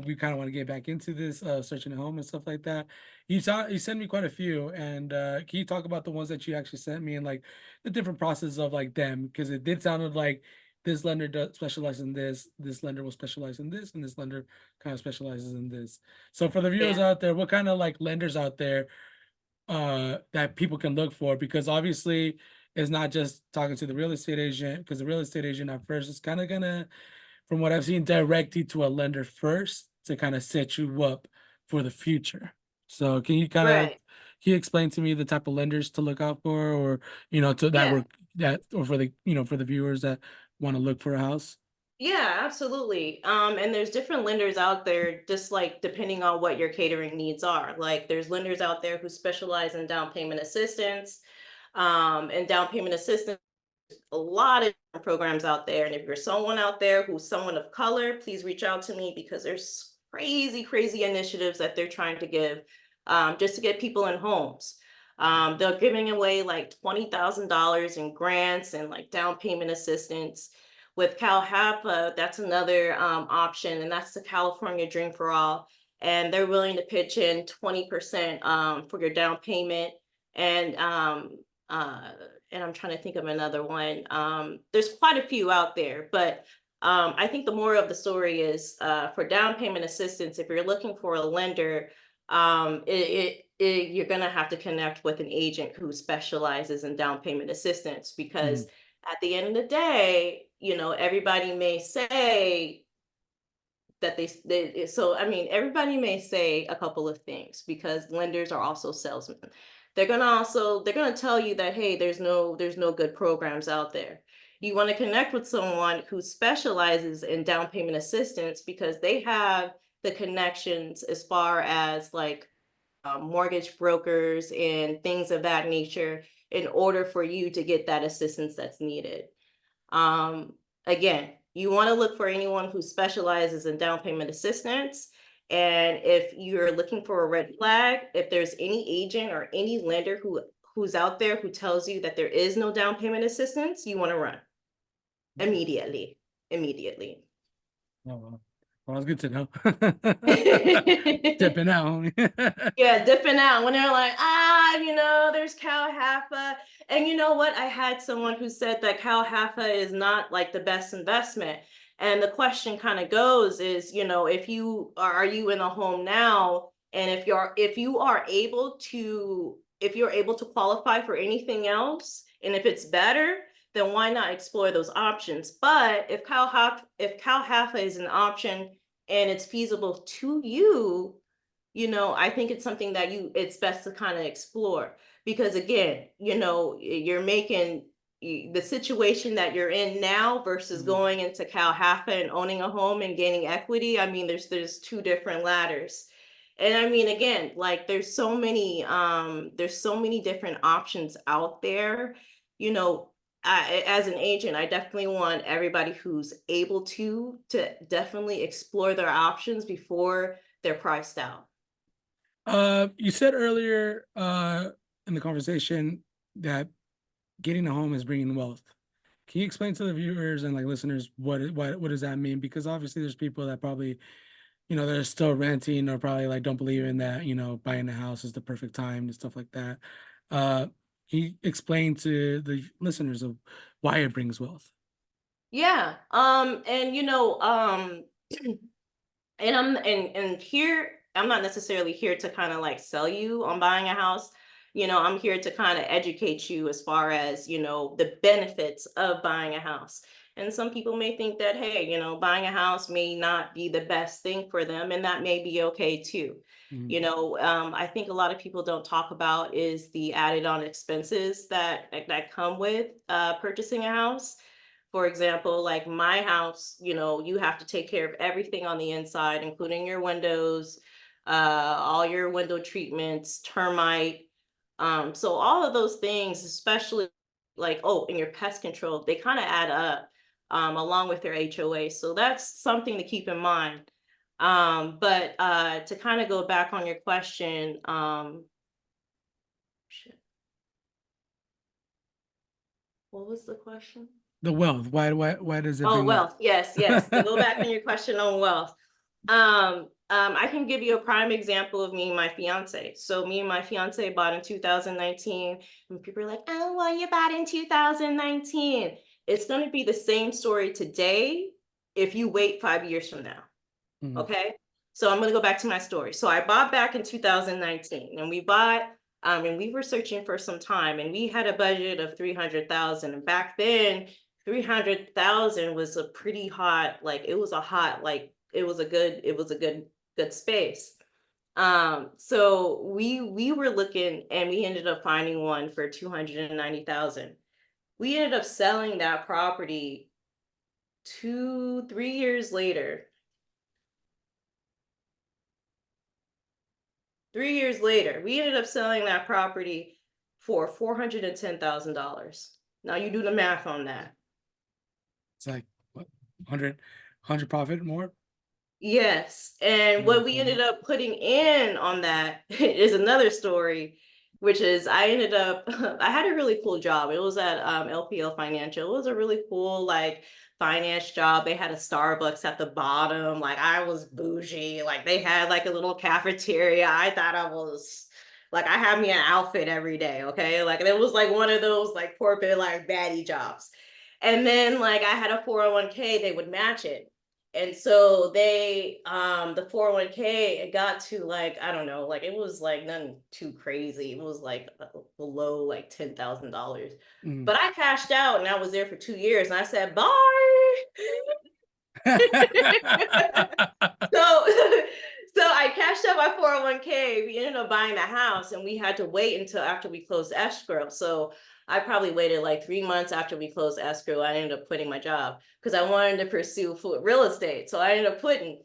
we kind of want to get back into this searching a home and stuff like that. You sent me quite a few, and can you talk about the ones that you actually sent me and like the different process of like them? Because it did sound like this lender does specialize in this lender will specialize in this, and this lender kind of specializes in this. So for the viewers Yeah, out there, what kind of like lenders out there that people can look for? Because obviously it's not just talking to the real estate agent, because the real estate agent at first is kind of gonna, from what I've seen, direct you to a lender first to kind of set you up for the future. So right. can you explain to me the type of lenders to look out for, or to that Yeah, work that, or for the for the viewers that want to look for a house? yeah, absolutely. And there's different lenders out there, just like depending on what your catering needs are. Like there's lenders out there who specialize in down payment assistance, and down payment assistance a lot of different programs out there. And if you're someone out there who's someone of color, please reach out to me because there's crazy, crazy initiatives that they're trying to give, just to get people in homes. They're giving away like $20,000 in grants and like down payment assistance. With CalHAPA, that's another option, and that's the California Dream for All. And they're willing to pitch in 20% for your down payment. And uh, and I'm trying to think of another one. There's quite a few out there, but I think the moral of the story is for down payment assistance, if you're looking for a lender, you're going to have to connect with an agent who specializes in down payment assistance because Mhm. at the end of the day, everybody may say that so I mean everybody may say a couple of things because lenders are also salesmen. They're gonna tell you that hey, there's no good programs out there. You want to connect with someone who specializes in down payment assistance because they have the connections as far as like mortgage brokers and things of that nature in order for you to get that assistance that's needed. um, Again, you want to look for anyone who specializes in down payment assistance. And if you're looking for a red flag, if there's any agent or any lender who's out there who tells you that there is no down payment assistance, you want to run immediately. Immediately. Oh, well, it's good to know. Dipping out, homie. Yeah, dipping out when they're like, there's cow halfa. And you know what? I had someone who said that cow halfa is not like the best investment. And the question kind of goes is, if you are you in a home now? And if you're able to qualify for anything else, and if it's better, then why not explore those options? But if cow halfa is an option and it's feasible to you, I think it's something that it's best to kind of explore because again, you're making the situation that you're in now versus Mhm. going into Cal Halfa and owning a home and gaining equity. I mean, there's two different ladders. And I mean, again, like there's so many different options out there. You know, as an agent, I definitely want everybody who's able to definitely explore their options before they're priced out. You said earlier in the conversation that getting a home is bringing wealth. Can you explain to the viewers and like listeners what does that mean? Because obviously there's people that probably, they're still renting or probably like don't believe in that, buying a house is the perfect time and stuff like that. Uh, can you explain to the listeners of why it brings wealth? Yeah. And and here I'm not necessarily here to kind of like sell you on buying a house. I'm here to kind of educate you as far as, the benefits of buying a house. And some people may think that, hey, buying a house may not be the best thing for them, and that may be okay too. Mhm. I think a lot of people don't talk about is the added on expenses that come with purchasing a house. For example, like my house, you have to take care of everything on the inside, including your windows, all your window treatments, termite. So all of those things, especially like, oh, and your pest control, they kind of add up along with their HOA. So that's something to keep in mind. But to kind of go back on your question, shit, what was the question? The wealth. Why does it Oh, bring wealth? wealth. Yes, yes. To go back on your question on wealth. I can give you a prime example of me and my fiance. So me and my fiance bought in 2019, and people are like, "Oh, well, you bought in 2019." It's going to be the same story today if you wait 5 years from now. Mhm. Okay. So I'm going to go back to my story. So I bought back in 2019, and we bought, and we were searching for some time, and we had a budget of 300,000. And back then, 300,000 was a pretty hot, like it was a hot, like it was a good space. So we were looking, and we ended up finding one for 290,000. We ended up selling that property 3 years later. 3 years later, we ended up selling that property for $410,000. Now you do the math on that. It's like what, 100 profit more? Yes. And what we ended Mhm. up putting in on that is another story, which is I ended up, I had a really cool job. It was at LPL Financial. It was a really cool, like, finance job. They had a Starbucks at the bottom. Like, I was bougie. Like, they had like a little cafeteria. I thought I was. Like, I had me an outfit every day, okay? Like, it was like one of those like corporate like baddie jobs. And then like I had a 401k, they would match it. And so the 401k, it got to like, I don't know, like it was like nothing too crazy. It was like below like $10,000. Mhm. But I cashed out and I was there for 2 years and I said, bye. So so I cashed out my 401k. We ended up buying the house and we had to wait until after we closed escrow. So I probably waited like 3 months after we closed escrow. I ended up quitting my job because I wanted to pursue real estate. So I ended up quitting.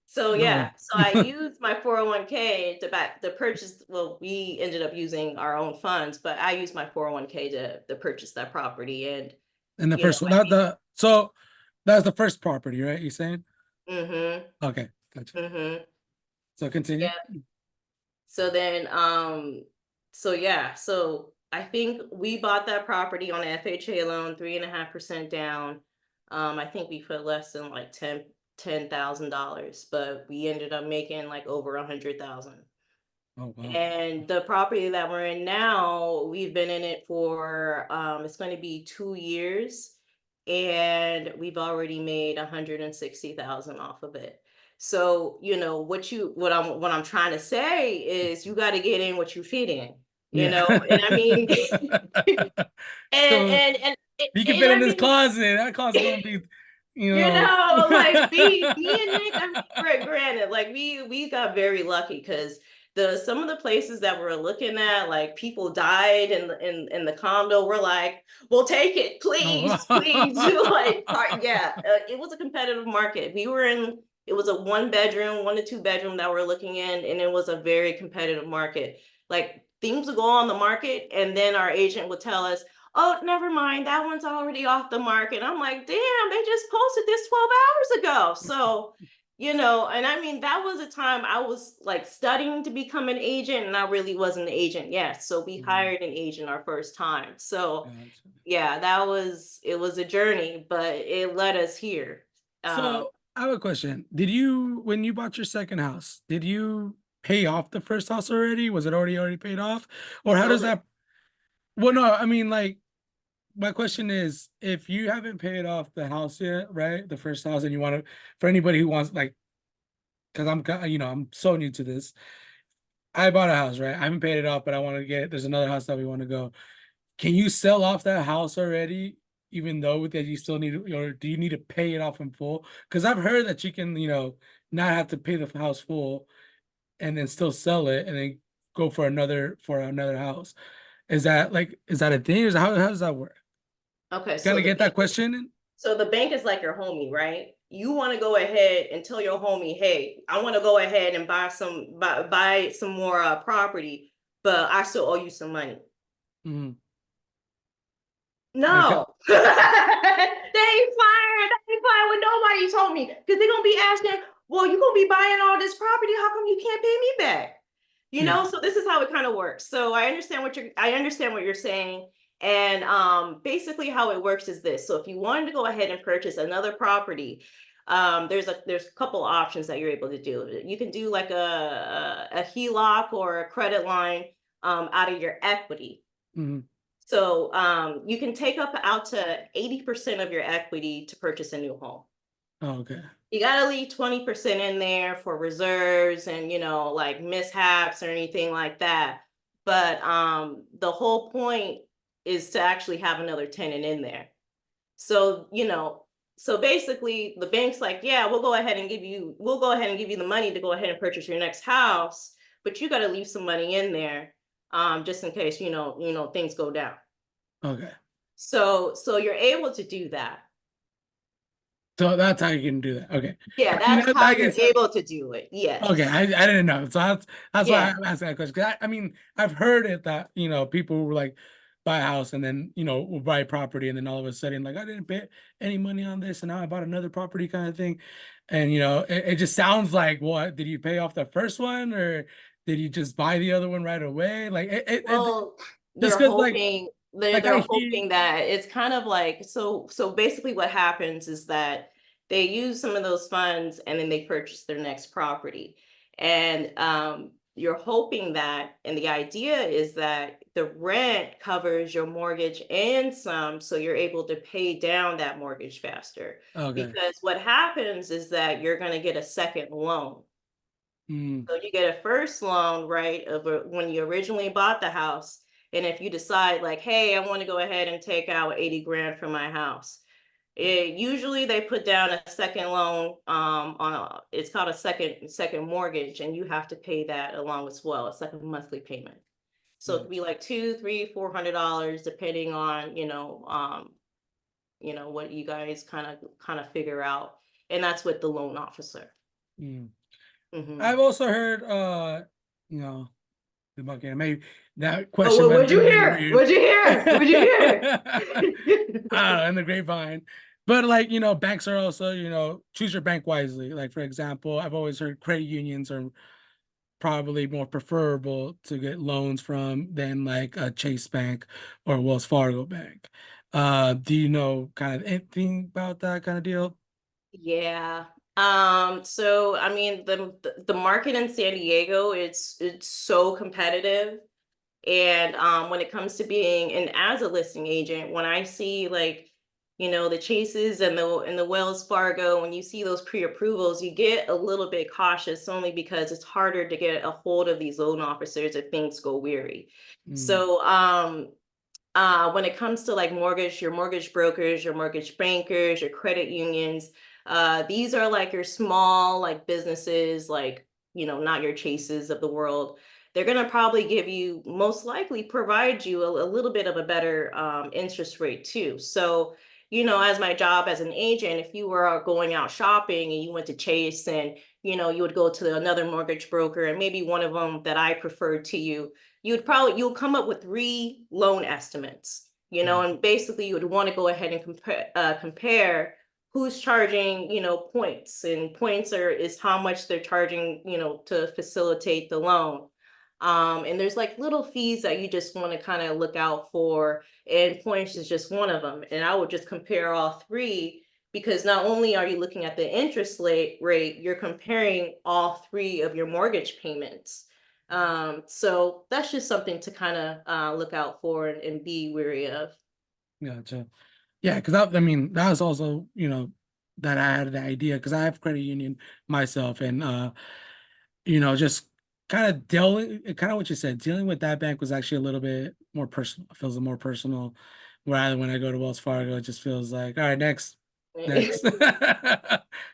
So yeah, No. so I used my 401k to purchase. Well, we ended up using our own funds, but I used my 401k to purchase that property. And And the you know, first one, not the so that's the first property, right? You saying? mm-hmm, Okay, gotcha. mm-hmm. So continue. So then, so yeah, so I think we bought that property on an FHA loan, 3.5% down. I think we put less than like $10,000, but we ended up making like over 100,000. Oh wow. And the property that we're in now, we've been in it for it's going to be 2 years, and we've already made 160,000 off of it. So, what I'm trying to say is you got to get in what you fit in, Yeah. and I mean and So and and you can and fit in I this mean closet. That closet gonna be, you know. like me and Nick, I mean, granted, like we got very lucky because the some of the places that we're looking at, like people died in the condo. We're like, we'll take it, please, please. Like, yeah, it was a competitive market. It was a 1 bedroom, 1 to 2 bedroom that we're looking in, and it was a very competitive market. Like things would go on the market, and then our agent would tell us, oh, never mind, that one's already off the market. I'm like, damn, they just posted this 12 hours ago. So And I mean, that was a time I was like studying to become an agent, and I really wasn't an agent yet. So we Mm, hired an agent our first time. So gotcha. yeah, it was a journey, but it led us here. Um, So I have a question. Did you, when you bought your second house, did you pay off the first house already? Was it already paid off? Or how so does the that, well, no, I mean, like, my question is, if you haven't paid off the house yet, right? The first house, and you want to, for anybody who wants, like, because I'm so new to this. I bought a house, right? I haven't paid it off, but I want to there's another house that we want to go. Can you sell off that house already, even though that you still need, or do you need to pay it off in full? Because I've heard that you can, not have to pay the house full and then still sell it and then go for another house. Is that a thing? How does that work? okay, Kind so of the get that bank question? so the bank is like your homie, right? You want to go ahead and tell your homie, hey, I want to go ahead and buy some more property, but I still owe you some money. Mm-hmm. Like, No, they ain't flying. They ain't flying with nobody. Told me because they're gonna be asking, well, you're gonna be buying all this property. How come you can't pay me back? yeah. So this is how it kind of works. So I understand what you're saying. And basically how it works is this. So if you wanted to go ahead and purchase another property, there's a couple options that you're able to do. You can do like a HELOC or a credit line out of your equity. Mm-hmm. So you can take up out to 80% of your equity to purchase a new home. Oh, okay. You got to leave 20% in there for reserves and, like mishaps or anything like that. But the whole point is to actually have another tenant in there. So, so basically the bank's like, yeah, we'll go ahead and give you the money to go ahead and purchase your next house, but you got to leave some money in there just in case, things go down. Okay. So you're able to do that. So that's how you can do that. Okay. Yeah, I mean, that's how like I you're said, able to do it. okay, Yes. I didn't know. So that's why Yeah. I'm asking that question. 'Cause I mean, I've heard it that, people who like buy a house and then, will buy property and then all of a sudden, like, I didn't pay any money on this and now I bought another property kind of thing. And, it just sounds like, what, did you pay off the first one or did you just buy the other one right away? Like, Well, just they're because, hoping they're like I they're hear, hoping that it's kind of like so basically what happens is that they use some of those funds and then they purchase their next property. And you're hoping that, and the idea is that the rent covers your mortgage and some, so you're able to pay down that mortgage faster. okay. Because what happens is that you're going to get a second loan. Mm, So you get a first loan, right, when you originally bought the house. And if you decide like, hey, I want to go ahead and take out 80 grand from my house, usually they put down a second loan it's called a second mortgage, and you have to pay that along as well. It's like a monthly payment. So it could be gotcha. like two, three, $400 depending on, what you guys kind of figure out. And that's with the loan officer. Mm. Hmm. I've also heard, you know, debunking. Maybe that Oh, question might have what'd you been a little hear? weird. What'd you hear? What'd you hear? I don't know, in the grapevine. But like, banks are also, choose your bank wisely. Like for example, I've always heard credit unions are probably more preferable to get loans from than like a Chase Bank or Wells Fargo Bank. Do you know kind of anything about that kind of deal? Yeah. So I mean the market in San Diego, it's so competitive. And when it comes to being and as a listing agent, when I see like, the Chases and the Wells Fargo, when you see those pre-approvals, you get a little bit cautious only because it's harder to get a hold of these loan officers if things go weary. Mm, So when it comes to like your mortgage brokers, your mortgage bankers, your credit unions, these are like your small like businesses, like, not your Chases of the world. They're going to probably most likely provide you a little bit of a better interest rate too. So, as my job as an agent, if you were going out shopping and you went to Chase and, you would go to another mortgage broker and maybe one of them that I preferred to you, you'll come up with three loan estimates, gotcha. and basically you would want to go ahead and compare who's charging, points, and points is how much they're charging, to facilitate the loan. And there's like little fees that you just want to kind of look out for, and points is just one of them. And I would just compare all three, because not only are you looking at the interest rate, you're comparing all three of your mortgage payments. So that's just something to kind of look out for, and be wary of. Gotcha. Yeah, because I mean that was also, that I had the idea because I have credit union myself, and just kind of dealing, kind of what you said, dealing with that bank was actually a little bit more personal. It feels more personal. Rather when I go to Wells Fargo, it just feels like, all right, next, next.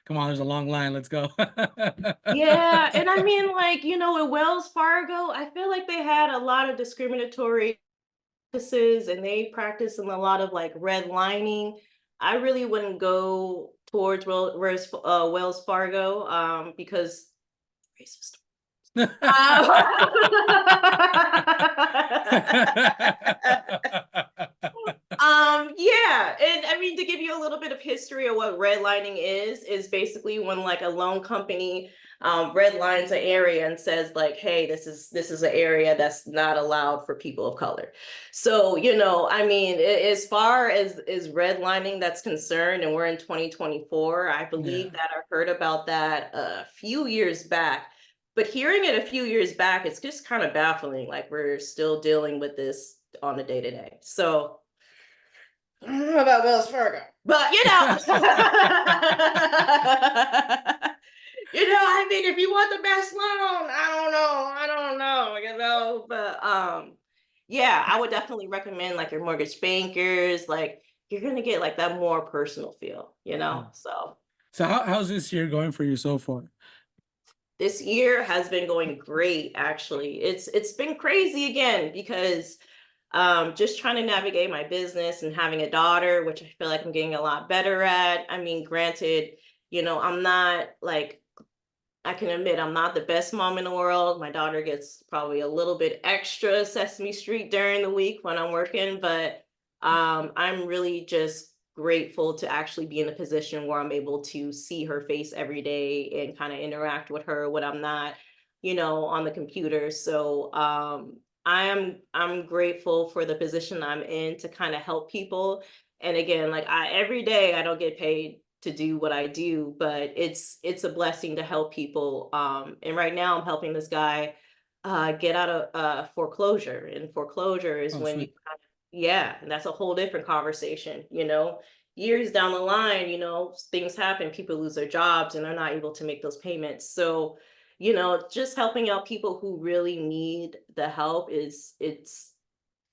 Come on, there's a long line. Let's go. Yeah, and I mean, like, at Wells Fargo, I feel like they had a lot of discriminatory practices, and they practice in a lot of like redlining. I really wouldn't go towards Wells Fargo, because racist. Uh, yeah, and I mean, to give you a little bit of history of what redlining is basically when like a loan company redlines an area and says like, hey, this is an area that's not allowed for people of color. So, I mean, as far as redlining that's concerned, and we're in 2024, I Yeah. believe that I heard about that a few years back. But hearing it a few years back, it's just kind of baffling. Like, we're still dealing with this on the day to day. So I don't know about Wells Fargo, but I mean, if you want the best loan, I don't know, but yeah, I would definitely recommend like your mortgage bankers. Like, you're gonna get like that more personal feel. Yeah. So So how's this year going for you so far? this year has been going great, actually. It's been crazy again, because just trying to navigate my business and having a daughter, which I feel like I'm getting a lot better at. I mean, granted, I'm not like, I can admit I'm not the best mom in the world. My daughter gets probably a little bit extra Sesame Street during the week when I'm working, but I'm really just grateful to actually be in a position where I'm able to see her face every day and kind of interact with her when I'm not, on the computer. So I'm grateful for the position I'm in to kind of help people. And again, like, every day I don't get paid to do what I do, but it's a blessing to help people. And right now I'm helping this guy get out of foreclosure. And foreclosure is Oh, when you, sweet. yeah, and that's a whole different conversation. Years down the line, things happen, people lose their jobs and they're not able to make those payments. So, just helping out people who really need the help is it's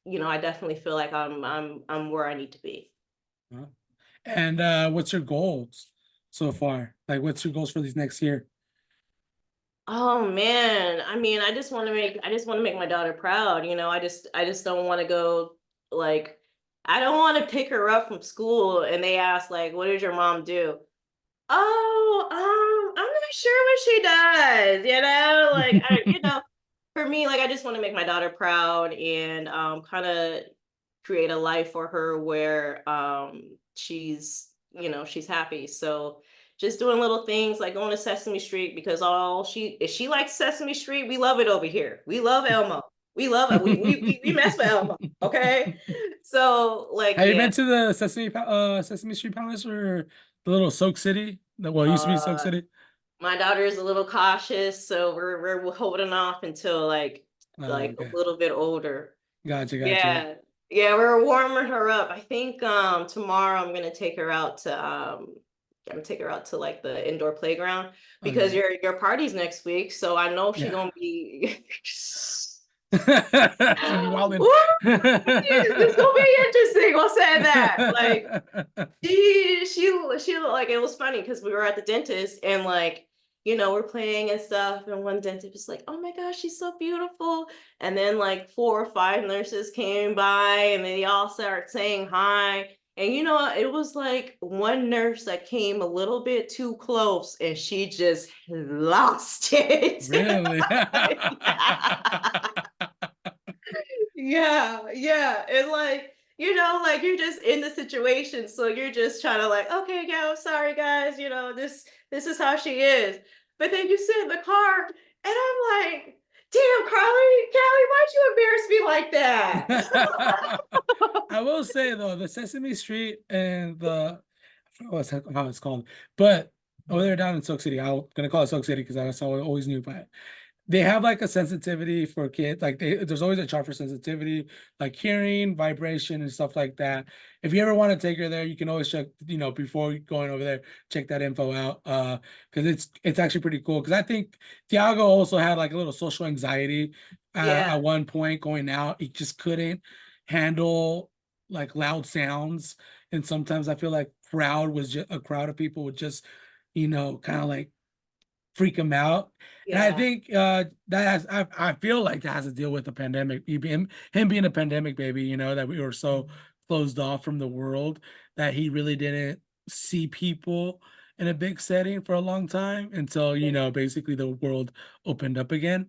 I definitely feel like I'm where I need to be. Huh? And what's your goals so far? Like, what's your goals for this next year? Oh man, I mean, I just want to make my daughter proud. I just don't want to go, like, I don't want to pick her up from school and they ask like, "What did your mom do?" Oh, I'm not sure what she does. Like, for me, like, I just want to make my daughter proud, and kind of create a life for her where she's happy. So just doing little things like going to Sesame Street, because all she if she likes Sesame Street, we love it over here. We love Elmo. We love it. We mess with Elmo. Okay. So like, Have you yeah. been to the Sesame Street Palace or the little Soak City? Well, it used to be Soak Uh City. my daughter is a little cautious, so we're holding off until Oh, like a okay. little bit older. Gotcha, gotcha. Yeah. Yeah, we're warming her up. I think tomorrow I'm gonna take her out to like the indoor playground, because Okay. your party's next week. So I know she's Yeah. gonna be Should be wildin'. Woo! It's gonna be interesting. We'll say that. Like, she like, it was funny because we were at the dentist, and like, we're playing and stuff, and one dentist was like, "Oh my gosh, she's so beautiful," and then like 4 or 5 nurses came by, and they all started saying hi. And it was like one nurse that came a little bit too close, and she just lost it. Really? Yeah, yeah, yeah, and like, like you're just in the situation. So you're just trying to like, okay, yeah, I'm sorry guys, this is how she is. But then you sit in the car and I'm like, damn, Callie, why'd you embarrass me like that? I will say though, the Sesame Street and I forgot how it's called, but over there down in Soak City, I'm gonna call it Soak City because that's how I always knew by it. They have like a sensitivity for kids. Like there's always a chart for sensitivity, like hearing, vibration, and stuff like that. If you ever want to take her there, you can always check, before going over there, check that info out. Because it's actually pretty cool. Because I think Thiago also had like a little social anxiety Yeah, at one point going out. He just couldn't handle like loud sounds, and sometimes I feel like crowd was just a crowd of people would just, kind of like freak him out. And I yeah, think I feel like that has to deal with the pandemic. Him being a pandemic baby, that we were so closed off from the world that he really didn't see people in a big setting for a long time until, basically the world opened up again.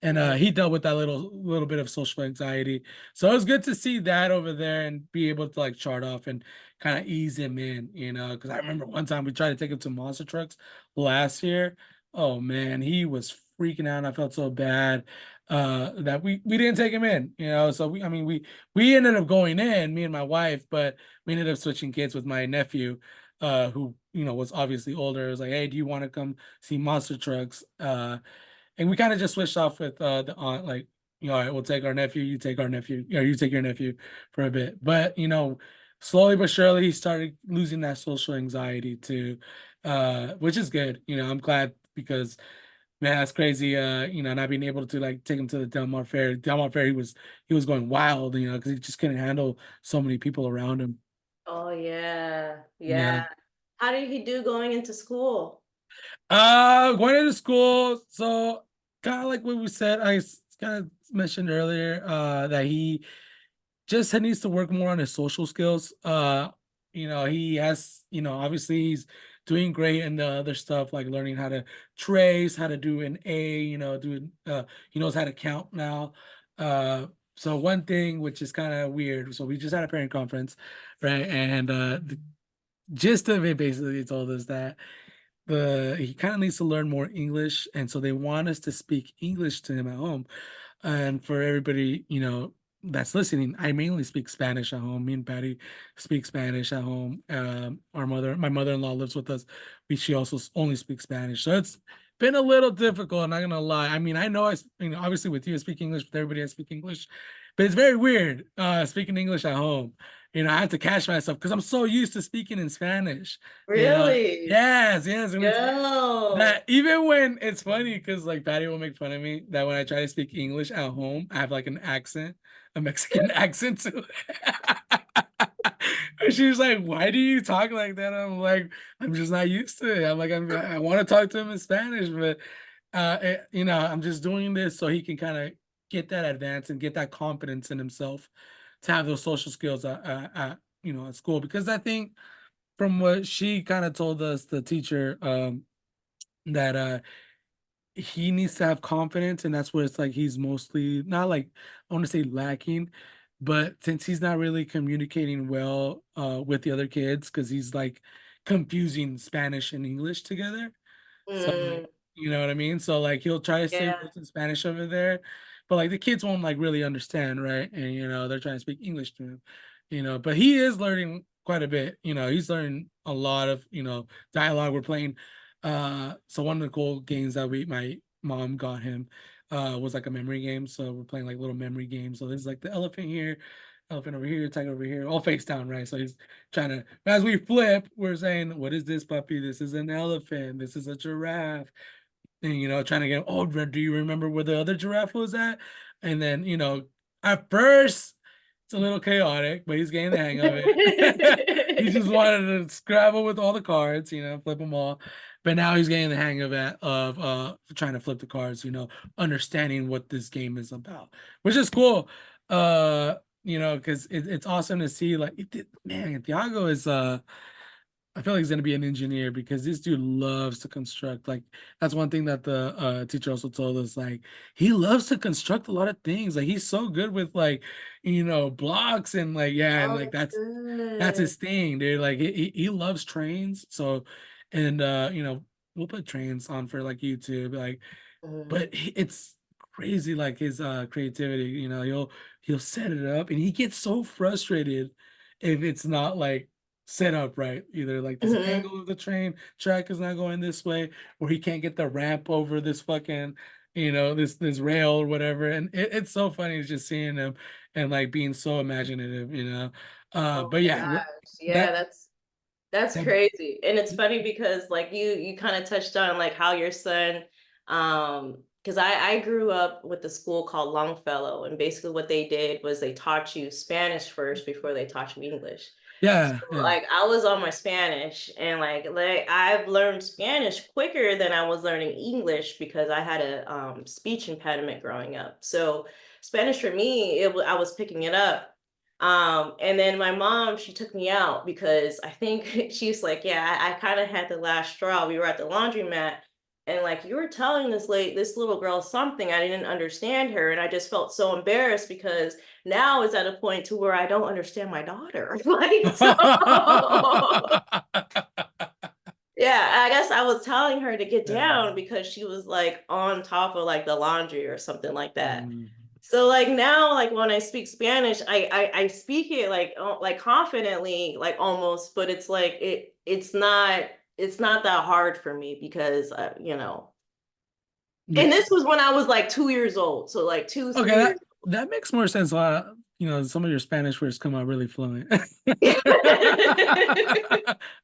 And right. he dealt with that little bit of social anxiety. So it was good to see that over there and be able to like chart off and kind of ease him in, because I remember one time we tried to take him to monster trucks last year. Oh man, he was freaking out. And I felt so bad that we didn't take him in, So we ended up going in, me and my wife, but we ended up switching kids with my nephew, who was obviously older. It was like, hey, do you want to come see monster trucks? And we kind of just switched off with the aunt, like, all right, we'll take our nephew, you take our nephew, or you take your nephew for a bit. But slowly but surely he started losing that social anxiety too, which is good. I'm glad because man, that's crazy. Not being able to like take him to the Del Mar Fair. Del Mar Fair, he was going wild, because he just couldn't handle so many people around him. Oh yeah, yeah. Yeah. How did he do going into school? Going into school, so kind of like what we said, I kind of mentioned earlier, that he just needs to work more on his social skills. He has, obviously he's doing great in the other stuff, like learning how to trace, how to do an A, he knows how to count now. Uh, so one thing which is kind of weird. So we just had a parent conference, right? And the gist of it basically told us that he kind of needs to learn more English, and so they want us to speak English to him at home. And for everybody, that's listening, I mainly speak Spanish at home. Me and Patty speak Spanish at home. My mother-in-law lives with us. She also only speaks Spanish, so it's been a little difficult. I'm not gonna lie. I mean, I know obviously with you I speak English, with everybody I speak English, but it's very weird speaking English at home. I have to catch myself because I'm so used to speaking in Spanish. Really? Yes, yes, and it's Yo. that even when it's funny because like Patty will make fun of me that when I try to speak English at home, I have like an accent, a Mexican accent to it. And she's like, "Why do you talk like that?" I'm like, "I'm just not used to it." I'm like, I want to talk to him in Spanish, but I'm just doing this so he can kind of get that advance and get that confidence in himself to have those social skills at school. Because I think from what she kind of told us, the teacher, that he needs to have confidence, and that's where it's like he's mostly not like I want to say lacking, but since he's not really communicating well with the other kids because he's like confusing Spanish and English together. So Mm, like, you know what I mean? So like he'll try to say yeah. words in Spanish over there, but like the kids won't like really understand, right? And they're trying to speak English to him, but he is learning quite a bit. He's learning a lot of, dialogue. We're playing so one of the cool games that my mom got him was like a memory game. So we're playing like little memory games. So there's like the elephant here, elephant over here, tiger over here, all face down, right? So he's trying to, as we flip, we're saying, what is this puppy? This is an elephant. This is a giraffe. And, trying to get, oh, do you remember where the other giraffe was at? And then, at first, it's a little chaotic, but he's getting the hang of it. He just wanted to scrabble with all the cards, flip them all. But now he's getting the hang of it, of trying to flip the cards, understanding what this game is about, which is cool. Because it's awesome to see, like, man, Thiago is I feel like he's gonna be an engineer because this dude loves to construct. Like that's one thing that the teacher also told us. Like he loves to construct a lot of things. Like he's so good with like, blocks and like yeah, and Oh, like that's that's good. his thing, dude. Like he loves trains. So, and we'll put trains on for like YouTube. Like Mhm. but it's crazy like his creativity, he'll set it up and he gets so frustrated if it's not like set up right, either like this Mhm. angle of the train track is not going this way, or he can't get the ramp over this fucking, this rail or whatever. And it's so funny just seeing him and like being so imaginative, Oh but my yeah, gosh. Yeah, that that's that crazy. And it's funny because like you kind of touched on like how your son because I grew up with a school called Longfellow, and basically what they did was they taught you Spanish first before they taught you English. So yeah, yeah. like I was on my Spanish, and like I've learned Spanish quicker than I was learning English because I had a speech impediment growing up. So Spanish for me, I was picking it up. And then my mom, she took me out because I think she's like, yeah, I kind of had the last straw. We were at the laundromat, and like you were telling this little girl something, I didn't understand her, and I just felt so embarrassed because now it's at a point to where I don't understand my daughter. Like so yeah, I guess I was telling her to get Yeah. down because she was like on top of like the laundry or something like that. Mm. So like now, like when I speak Spanish, I speak it like confidently, like almost, but it's like it's not that hard for me because Yeah. and this was when I was like 2 years old, so like two, Okay, 3 years. that makes more sense. Some of your Spanish words come out really fluent. I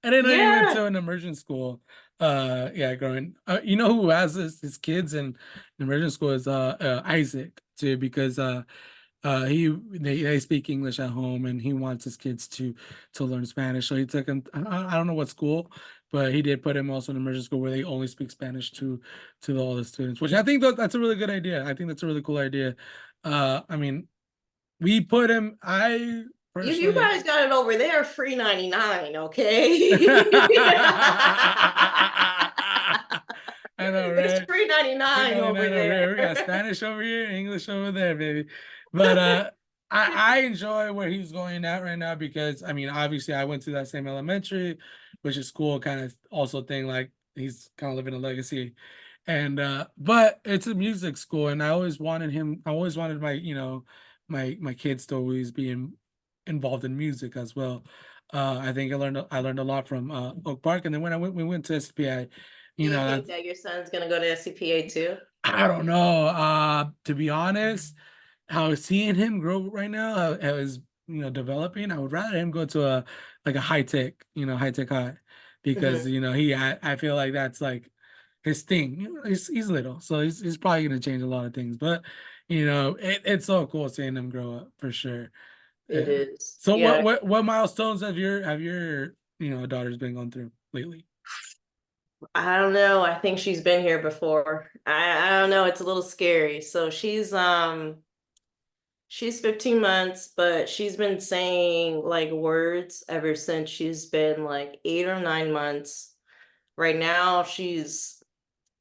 didn't know you went Yeah. to an immersion school. Yeah, growing. You know who has his kids in immersion school is Isaac too, because they speak English at home and he wants his kids to learn Spanish. So he took him. I don't know what school, but he did put him also in immersion school where they only speak Spanish to all the students, which I think that's a really good idea. I think that's a really cool idea. I mean, we put him. I You personally. guys got it over there, free 99, okay? I know, It's right? free Three 99 ninety over nine over here. We got there. Spanish over here, English over there, baby. But I enjoy where he's going at right now because I mean, obviously, I went to that same elementary, which is cool, kind of also thing like he's kind of living a legacy. And but it's a music school, and I always wanted my, my kids to always be involved in music as well. I think I learned a lot from Oak Park, and then when we went to SPI, Do you you know, think that your son's gonna go to SCPA too? I don't know. To be honest, how seeing him grow right now, how is developing, I would rather him go to a like a high tech high, because Mhm. I feel like that's like his thing. He's little, so he's probably gonna change a lot of things. But it's so cool seeing him grow up for sure. It Yeah. is. So Yeah. what milestones have your daughters been going through lately? I don't know. I think she's been here before. I don't know. It's a little scary. So she's 15 months, but she's been saying like words ever since she's been like 8 or 9 months. Right now,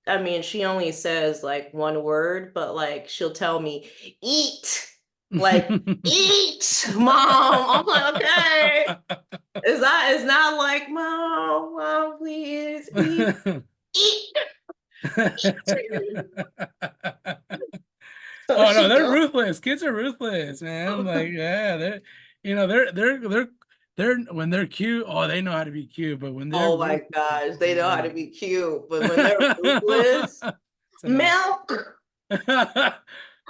I mean, she only says like one word, but like she'll tell me, eat, like, eat, mom. I'm like, okay. It's not like, mom, please, eat. So Oh no, she they're goes, ruthless. Kids are ruthless, man. Like, yeah, they're when they're cute, oh, they know how to be cute, but when they're oh my ruthless, gosh, oh they know how to man. be cute, but when they're ruthless, It's a no. milk.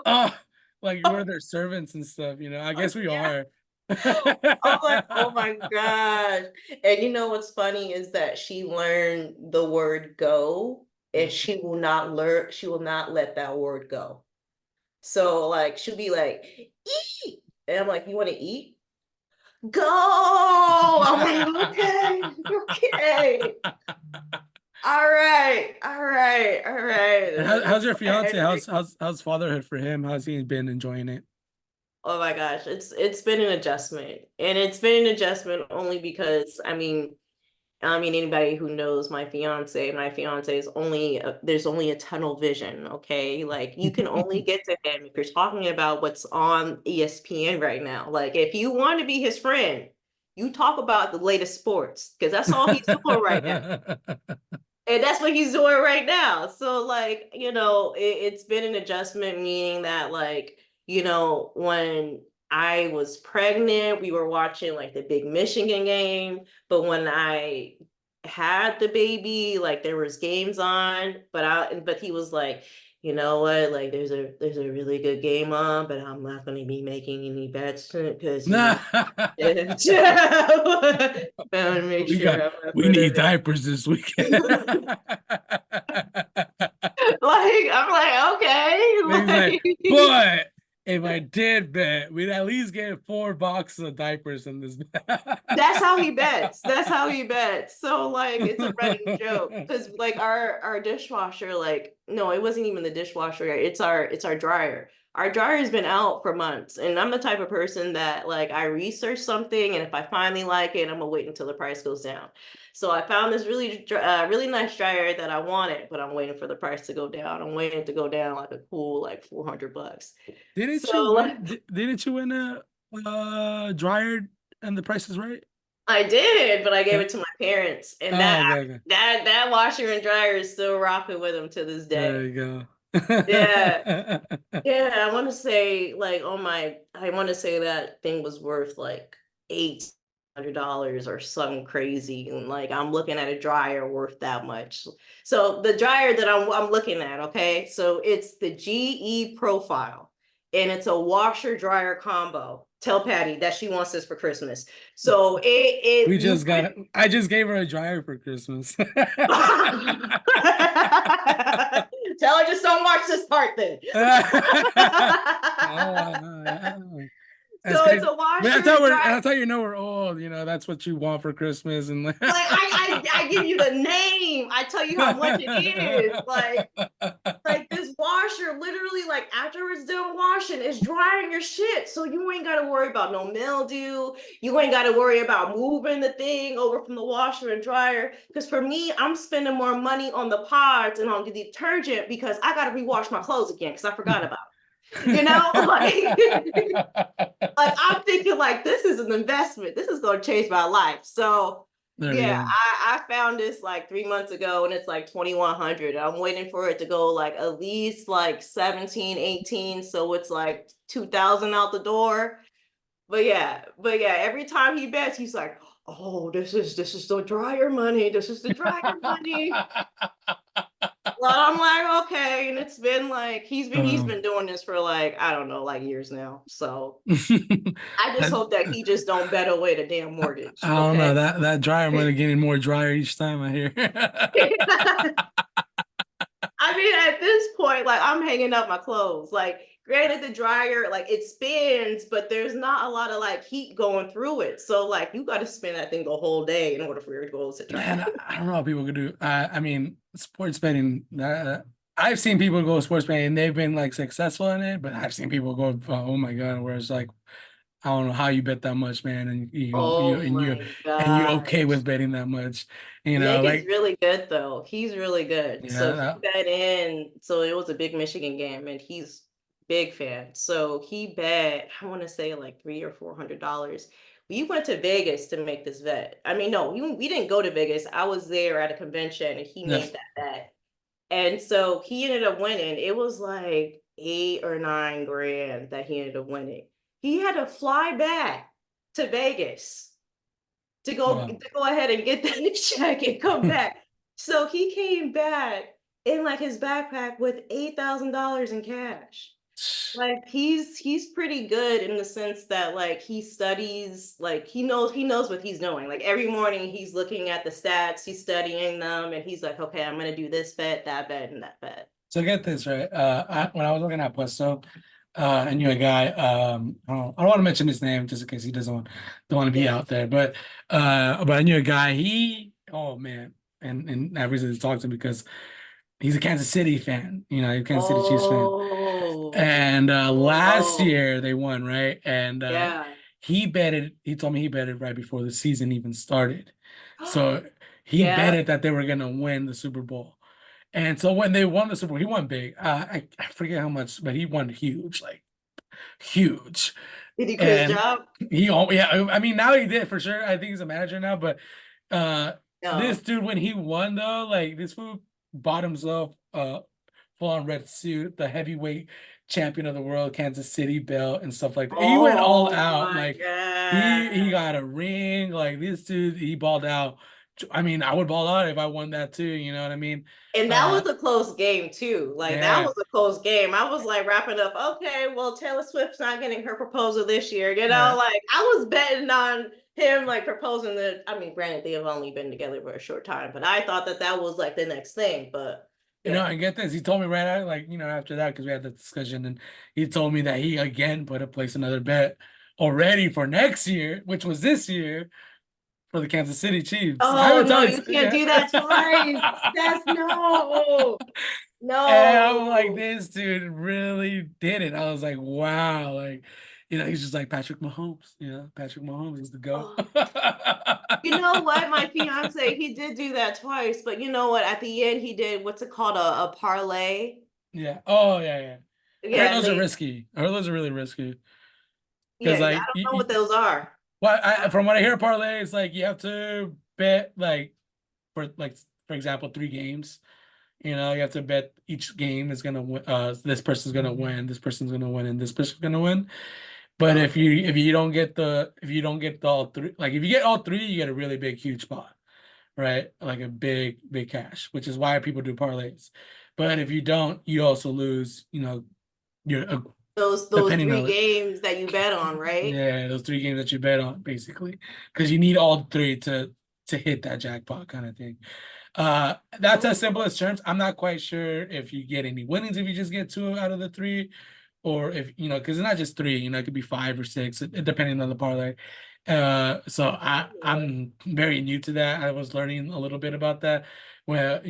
Oh, like we're their servants and stuff, I guess we Yeah. are. I'm like, oh my gosh. And you know what's funny is that she learned the word go, and she will not let that word go. So like she'll be like, eat. And I'm like, you want to eat? Go. I'm like, okay, okay. All right, all right, all right. And And then how's your fiance? Henry, How's fatherhood for him? How's he been enjoying it? oh my gosh, it's been an adjustment. And it's been an adjustment only because I mean I mean, anybody who knows my fiance is only there's only a tunnel vision, okay? Like you can only get to him if you're talking about what's on ESPN right now. Like if you want to be his friend, you talk about the latest sports because that's all he's doing right now. And that's what he's doing right now. So like, it's been an adjustment, meaning that like, when I was pregnant, we were watching like the big Michigan game. But when I had the baby, like there was games on, but he was like, you know what, like there's a really good game on, but I'm not gonna be making any bets because Nah. I want to make we sure got I'm not we gonna need diapers this weekend. like I'm like, okay, He's like, like but if I did bet, we'd at least get 4 boxes of diapers in this bet. that's how he bets. That's how he bets. So like it's a running joke because like our dishwasher, like no, it wasn't even the dishwasher. It's our dryer. Our dryer has been out for months, and I'm the type of person that like I research something, and if I finally like it, I'm gonna wait until the price goes down. So I found this really nice dryer that I wanted, but I'm waiting for the price to go down. I'm waiting to go down like a cool like $400. Didn't you So like win? Didn't you win a dryer and the price is right? I did, but I gave Yeah. it to my parents, and that Oh, okay, okay. that that washer and dryer is still rocking with them to this There day. you go. Yeah, yeah. I want to say that thing was worth like $800 or something crazy, and like I'm looking at a dryer worth that much. So the dryer that I'm looking at, okay, so it's the GE Profile, and it's a washer dryer combo. Tell Patty that she wants this for Christmas. So We you just put got it. I just gave her a dryer for Christmas. Tell her just don't watch this part then. Oh, I know. That's So it's crazy. a But washer that's how and we're. dryer. That's how you know we're old. That's what you want for Christmas, and Like I give you the name. I tell you how much it is. Like this washer, literally, like after it's done washing, it's drying your shit. So you ain't gotta worry about no mildew. You ain't gotta worry about moving the thing over from the washer and dryer. Because for me, I'm spending more money on the pods and on the detergent because I gotta rewash my clothes again because I forgot about it. Like I'm thinking like this is an investment. This is gonna change my life. So there we yeah, go. I found this like 3 months ago and it's like 2100. I'm waiting for it to go like at least like 17, 18. So it's like 2000 out the door. But yeah, every time he bets, he's like, oh, this is the dryer money. This is the dryer money. Well, I'm like, okay, and it's been like he's Um, been doing this for like I don't know, like years now. So I just that, hope that he just don't bet away the damn mortgage. I don't know Okay. that dryer might have getting more dryer each time I hear. I mean, at this point, like I'm hanging up my clothes. Like, granted, the dryer, like it spins, but there's not a lot of like heat going through it. So, like, you got to spin that thing the whole day in order for your clothes to Man, dry. I don't know how people could do. I mean, sports betting. I've seen people go sports betting and they've been like successful in it, but I've seen people go, oh my God, where it's like, I don't know how you bet that much, man, and Oh my and you okay gosh. with betting that much, Nick is like really good though. He's really good. So yeah, he bet in. So it was a big Michigan game, and he's big fan. So he bet, I want to say like $300 or $400. We went to Vegas to make this bet. I mean, no, we didn't go to Vegas. I was there at a convention, and he yeah. made that bet. And so he ended up winning. It was like 8 or 9 grand that he ended up winning. He had to fly back to Vegas Wow. to go ahead and get that check and come back. So he came back in like his backpack with $8,000 in cash. Like he's pretty good in the sense that like he studies, like he knows what he's doing. Like every morning he's looking at the stats, he's studying them, and he's like, okay, I'm gonna do this bet, that bet, and that bet. So get this right. When I was looking at Puesto, I knew a guy. I don't want to mention his name just in case he don't want to be Yeah. out there. But I knew a guy. Oh man, and I recently talked to him because he's a Kansas City fan. He's a Kansas City Chiefs fan. Oh, And last oh, year they won, right? And yeah. he betted. He told me he betted right before the season even started. So He Yeah. betted that they were gonna win the Super Bowl. And so when they won the Super Bowl, he won big. I forget how much, but he won huge, like huge. Did he quit his And job? yeah, I mean now he did for sure. I think he's a manager now, but uh this No. dude when he won though, like this fool bought himself a full on red suit, the heavyweight champion of the world, Kansas City belt and stuff like that. He went all Oh out. my Like he God. got a ring. Like this dude, he balled out. I mean, I would ball out if I won that too, you know what I mean? And that Uh was a close game too. Like that yeah. was a close game. I was like wrapping up. Okay, well Taylor Swift's not getting her proposal this year. Yeah. Like I was betting on him like proposing the. I mean, granted they have only been together for a short time, but I thought that that was like the next thing. But You know, yeah. and get this, he told me right out, like, after that, because we had the discussion, and he told me that he again put a place another bet already for next year, which was this year for the Kansas City Chiefs. I Oh haven't no, told you you, can't yeah. do that twice. That's no, And I'm like, no. this dude really did it. I was like, wow, like, he's just like Patrick Mahomes. Patrick Mahomes is the GOAT. Oh. You know what? My fiance, he did do that twice, but you know what? At the end, he did what's it called a parlay. Yeah. Oh, yeah, yeah. I heard Yeah, and those are they risky. I heard those are really risky yeah, because, I like, don't know what those are. well, I, from what I hear, parlay is like you have to bet for example, 3 games. You have to bet each game is gonna win. This person's gonna win. This person's gonna win, and this person's gonna win. But if okay. you don't get the all three, like if you get all three, you get a really big, huge pot, right? Like a big, big cash, which is why people do parlays. But if you don't, you also lose. Your Those depending three on games that you bet on, right? yeah, those 3 games that you bet on, basically, because you need all three to hit that jackpot kind of thing. That's as Oh, simple as terms. I'm not quite sure if you get any winnings if you just get 2 out of the 3, or if because it's not just 3. It could be 5 or 6, depending on the parlay. So yeah. I'm very new to that. I was learning a little bit about that, where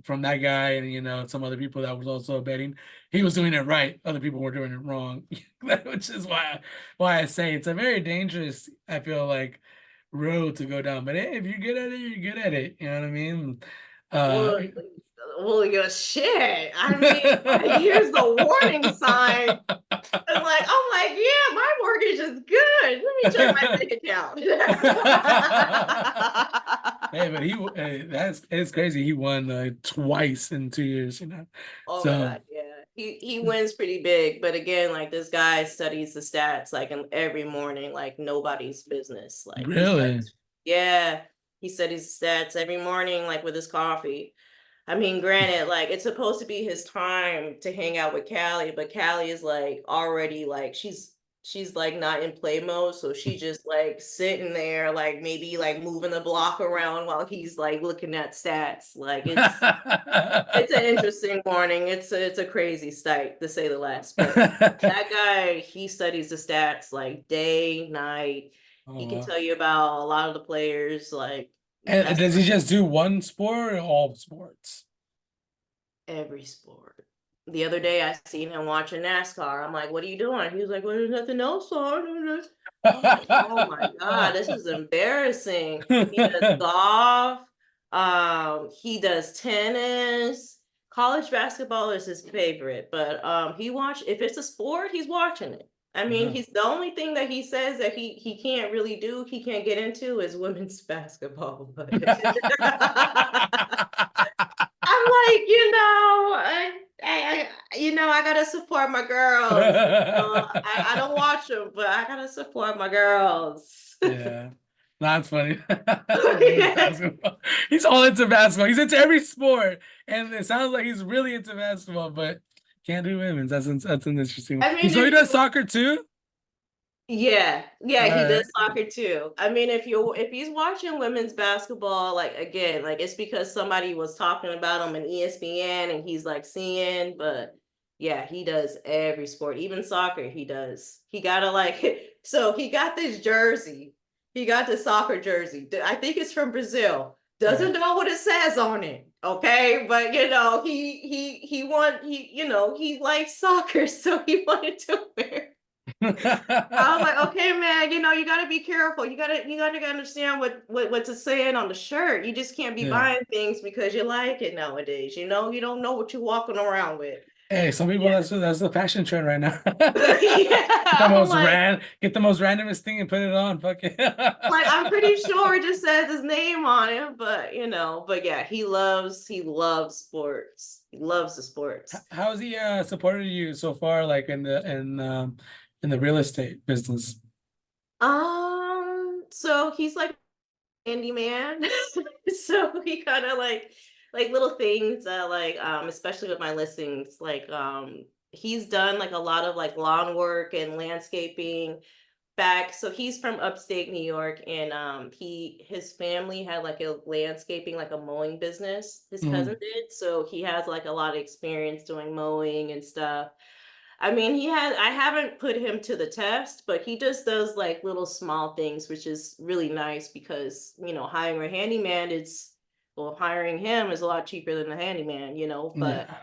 from that guy and some other people that was also betting. He was doing it right. Other people were doing it wrong, which is why I say it's a very dangerous, I feel like, road to go down. But hey, if you're good at it, you're good at it. You know what I mean? Uh, Well, yeah, shit. I mean, like, here's the warning sign. And like, I'm like, yeah, my mortgage is good. Let me check my bank account. hey, but that's it's crazy. He won twice in 2 years. Oh my So God, yeah. He wins pretty big, but again, like this guy studies the stats like in every morning, like nobody's business. Like he really. studies, yeah, he studies the stats every morning, like with his coffee. I mean, granted, like it's supposed to be his time to hang out with Callie, but Callie is like already like she's like not in play mode, so she just like sitting there, like maybe like moving the block around while he's like looking at stats. Like it's an interesting morning. It's a crazy sight to say the last, but that guy he studies the stats like day, night. Oh He can wow. tell you about a lot of the players. Like And that's does he just do one sport or all sports? every sport. The other day I seen him watching NASCAR. I'm like, what are you doing? He was like, well, there's nothing else on. I'm like, oh my God, this is embarrassing. He does golf, he does tennis. College basketball is his favorite, but he watch if it's a sport, he's watching it. I mean, Yeah. he's the only thing that he says that he can't really do, he can't get into is women's basketball. But I'm like, I gotta support my girls. I don't watch them, but I gotta support my girls. Yeah, that's funny. Women's basketball. He's all into basketball. He's into every sport, and it sounds like he's really into basketball, but can't do women's. That's an interesting one. I mean, So he if does you soccer too. yeah, All he does right. soccer too. I mean, if he's watching women's basketball, like again, like it's because somebody was talking about him in ESPN and he's like seeing, but yeah, he does every sport, even soccer, he does. He gotta like so he got this jersey. He got the soccer jersey. I think it's from Brazil. Yeah. Doesn't know what it says on it. Okay, but he want he likes soccer, so he wanted to wear. I was like, okay, man, you gotta be careful. You gotta understand what's it saying on the shirt. You just can't be Yeah. buying things because you like it nowadays. You don't know what you're walking around with. Hey, some people, Yeah. that's the fashion trend right now. Yeah. I'm like, Get the most randomest thing and put it on. Fuck it. I'm pretty sure it just says his name on it, but yeah, he loves sports. He loves the sports. How's he supported you so far, like in the real estate business? So he's like handyman. So he kind of like little things that especially with my listings, he's done like a lot of like lawn work and landscaping back. So he's from upstate New York, and his family had like a landscaping, like a mowing business. His cousin Mm, did, so he has like a lot of experience doing mowing and stuff. I mean, I haven't put him to the test, but he just does like little small things, which is really nice because, hiring a handyman hiring him is a lot cheaper than a handyman, but yeah.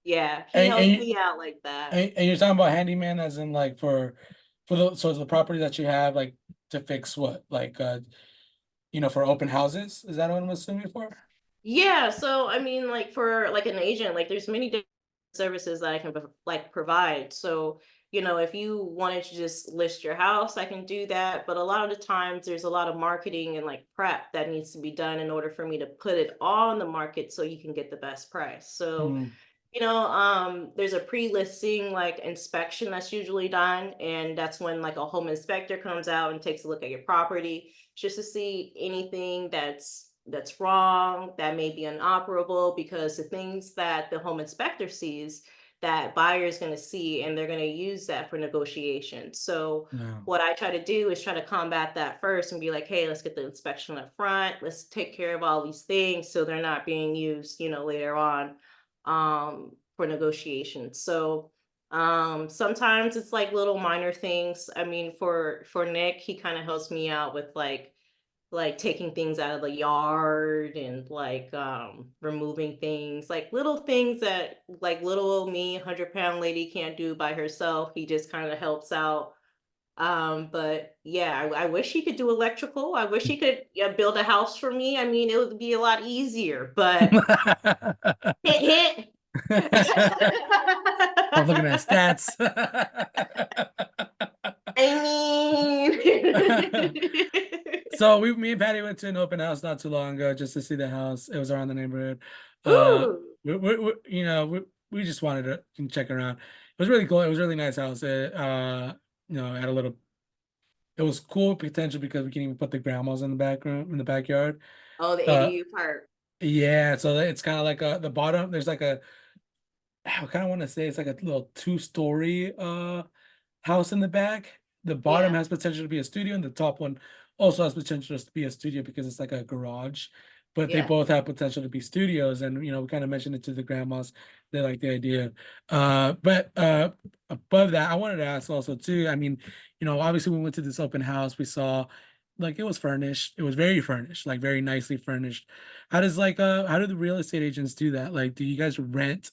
yeah, he And, helps and, me out like that. and you're talking about handyman as in like for the property that you have, like to fix what? Like for open houses? Is that what I'm assuming for? Yeah, so I mean, like for like an agent, like there's many different services that I can like provide. So, if you wanted to just list your house, I can do that. But a lot of the times there's a lot of marketing and like prep that needs to be done in order for me to put it on the market so you can get the best price. So, Mm, there's a pre-listing like inspection that's usually done, and that's when like a home inspector comes out and takes a look at your property just to see anything that's wrong, that may be inoperable, because the things that the home inspector sees, that buyer is going to see, and they're going to use that for negotiation. So no. what I try to do is try to combat that first and be like, hey, let's get the inspection up front, let's take care of all these things so they're not being used, later on, for negotiations. So sometimes it's like little minor things. I mean, for Nick, he kind of helps me out with like taking things out of the yard and like removing things, like little things that like little old me, 100-pound lady can't do by herself. He just kind of helps out. But yeah, I wish he could do electrical. I wish he could, yeah, build a house for me. I mean, it would be a lot easier, but hit hit. I'm looking at stats. I mean, So me and Patty went to an open house not too long ago just to see the house. It was around the neighborhood. Uh, ooh, we just wanted to check around. It was really cool. It was a really nice house. Had a little. It was cool potential because we can even put the grandmas in the back room in the backyard. oh, the Uh, ADU part. yeah. So it's kind of like the bottom. There's like I kind of want to say it's like a little two-story house in the back. The bottom Yeah, has potential to be a studio, and the top one also has potential to be a studio because it's like a garage. But they yeah. both have potential to be studios, and we kind of mentioned it to the grandmas. They like the idea. But above that, I wanted to ask also too. I mean, obviously we went to this open house. We saw like it was furnished. It was very furnished, like very nicely furnished. How do the real estate agents do that? Like, do you guys rent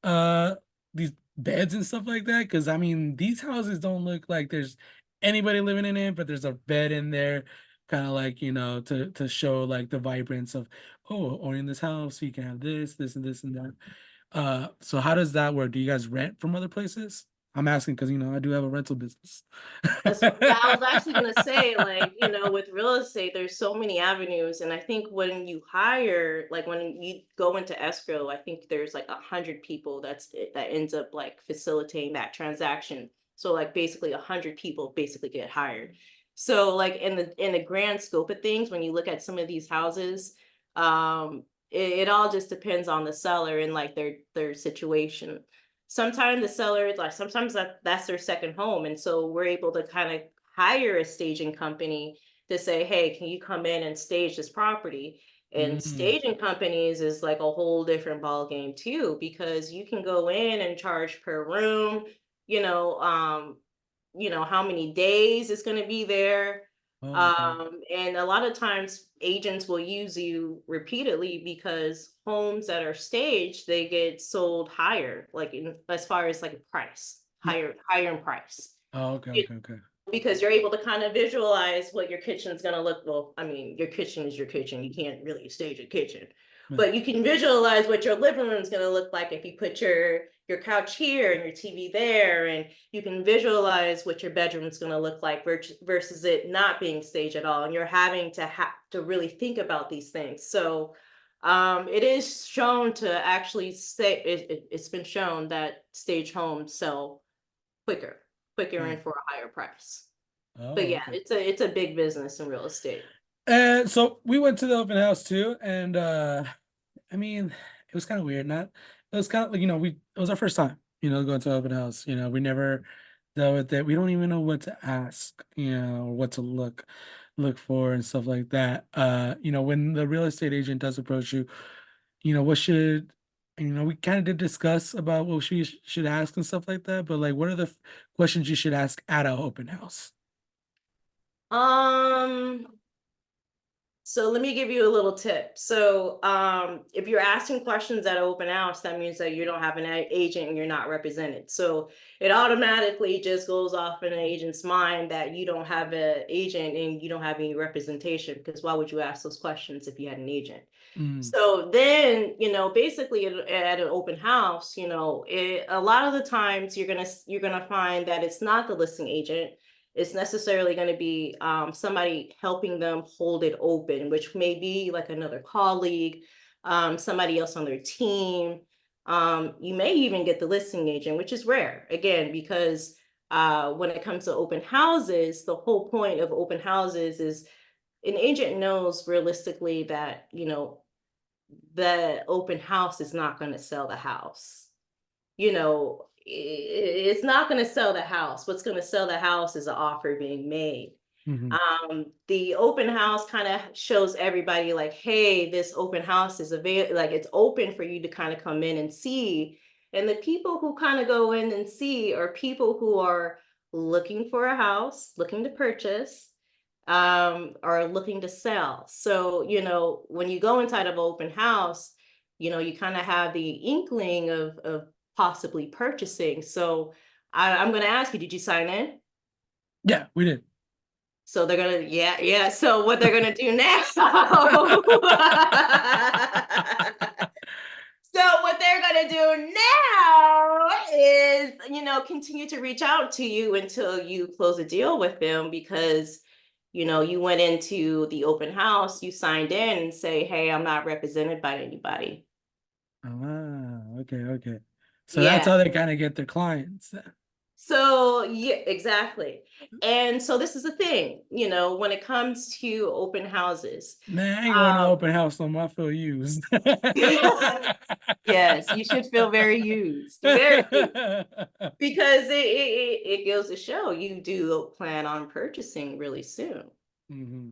uh these beds and stuff like that? Because I mean, these houses don't look like there's anybody living in it, but there's a bed in there, kind of like to show like the vibrance of, oh, or in this house you can have this and this and that. So how does that work? Do you guys rent from other places? I'm asking because I do have a rental business. Yeah, I was actually gonna say, like, with real estate, there's so many avenues, and I think when you hire, like when you go into escrow, I think there's like 100 people that ends up like facilitating that transaction. So like basically 100 people basically get hired. So like in the grand scope of things, when you look at some of these houses, it all just depends on the seller and like their situation. Sometimes the sellers, like sometimes that's their second home, and so we're able to kind of hire a staging company to say, hey, can you come in and stage this property? And Mm, staging companies is like a whole different ball game too, because you can go in and charge per room, you know um how many days it's going to be there. oh, okay. And a lot of times agents will use you repeatedly because homes that are staged, they get sold higher, like as far as like a price, higher in price. Oh, okay, okay, okay. Because you're able to kind of visualize what your kitchen's gonna look. Well, I mean, your kitchen is your kitchen. You can't really stage a kitchen, Yeah. but you can visualize what your living room is gonna look like if you put your couch here and your TV there, and you can visualize what your bedroom is gonna look like versus it not being staged at all, and you're having to really think about these things. So, it is shown to actually say it's been shown that stage homes sell quicker, Mm. and for a higher price. But Oh, yeah, okay. it's a big business in real estate. And so we went to the open house too, and I mean, it was kind of weird. Not, it was kind of like, it was our first time, going to open house. We never dealt with it. We don't even know what to ask, or what to look for and stuff like that. When the real estate agent does approach you, what should, we kind of did discuss about what we should ask and stuff like that. But like, what are the questions you should ask at an open house? Um, so let me give you a little tip. So, if you're asking questions at an open house, that means that you don't have an agent and you're not represented. So it automatically just goes off in an agent's mind that you don't have an agent and you don't have any representation, because why would you ask those questions if you had an agent? Mm, So then, basically at an open house, a lot of the times you're gonna find that it's not the listing agent. It's necessarily going to be somebody helping them hold it open, which may be like another colleague, somebody else on their team. You may even get the listing agent, which is rare, again, because when it comes to open houses, the whole point of open houses is an agent knows realistically that, the open house is not going to sell the house. It's not going to sell the house. What's going to sell the house is an offer being made. mhm, The open house kind of shows everybody like, hey, this open house is available, like it's open for you to kind of come in and see. And the people who kind of go in and see are people who are looking for a house, looking to purchase, or looking to sell. So, when you go inside of an open house, you kind of have the inkling of possibly purchasing. So I'm going to ask you, did you sign in? yeah, we did. So they're gonna, yeah, yeah. So what they're gonna do now? So what they're gonna do now is, continue to reach out to you until you close a deal with them, because, you went into the open house, you signed in and say, hey, I'm not represented by anybody. Okay, okay. So that's Yeah. how they kind of get their clients then. So yeah, exactly. And so this is the thing, when it comes to open houses. Man, I ain't going to Um, open house no more. I feel used. yes, you should feel very used, very used, because it goes to show you do plan on purchasing really soon. Mhm.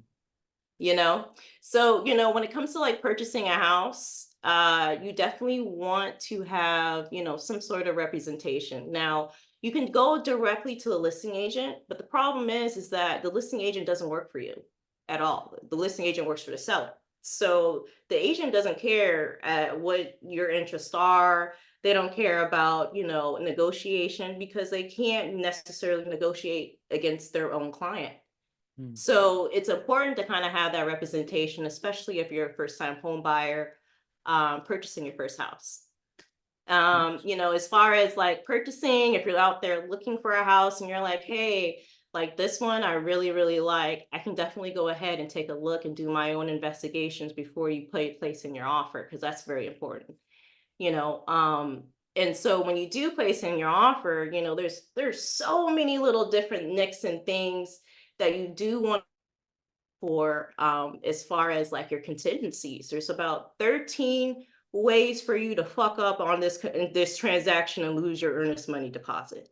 you know so when it comes to like purchasing a house, you definitely want to have some sort of representation. Now you can go directly to the listing agent, but the problem is that the listing agent doesn't work for you at all. The listing agent works for the seller. So the agent doesn't care what your interests are. They don't care about negotiation, because they can't necessarily negotiate against their own client. Mm. So it's important to kind of have that representation, especially if you're a first time home buyer, purchasing your first house. Yes. As far as like purchasing, if you're out there looking for a house and you're like, hey, like this one I really, really like, I can definitely go ahead and take a look and do my own investigations before you place in your offer, because that's very important. you know and so when you do place in your offer, there's so many little different nicks and things that you do want for, as far as like your contingencies. There's about 13 ways for you to fuck up on this transaction and lose your earnest money deposit.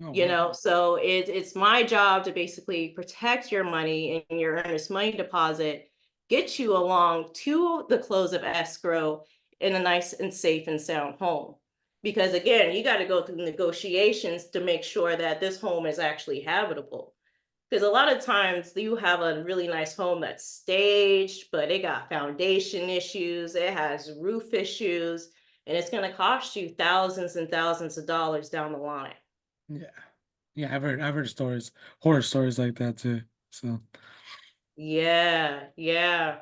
Oh, wow. So it's my job to basically protect your money and your earnest money deposit, get you along to the close of escrow in a nice and safe and sound home. Because again, you got to go through negotiations to make sure that this home is actually habitable. Because a lot of times you have a really nice home that's staged, but it got foundation issues, it has roof issues, and it's going to cost you thousands and thousands of dollars down the line. Yeah. Yeah, I've heard stories, horror stories like that too. So, Yeah, yeah,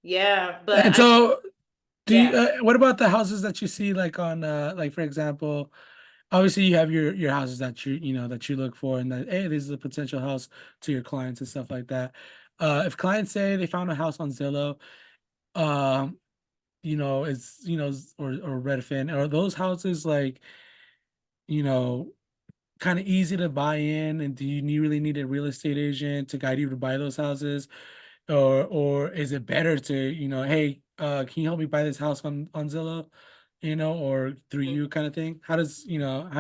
yeah. But and I think, so do you, yeah. what about the houses that you see like on like for example, obviously you have your houses that you know that you look for and that hey, this is a potential house to your clients and stuff like that. If clients say they found a house on Zillow, um, it's or Redfin, are those houses like, you know, kind of easy to buy in, and do you really need a real estate agent to guide you to buy those houses, or is it better to hey, can you help me buy this house on Zillow, or through Mhm. you kind of thing? How do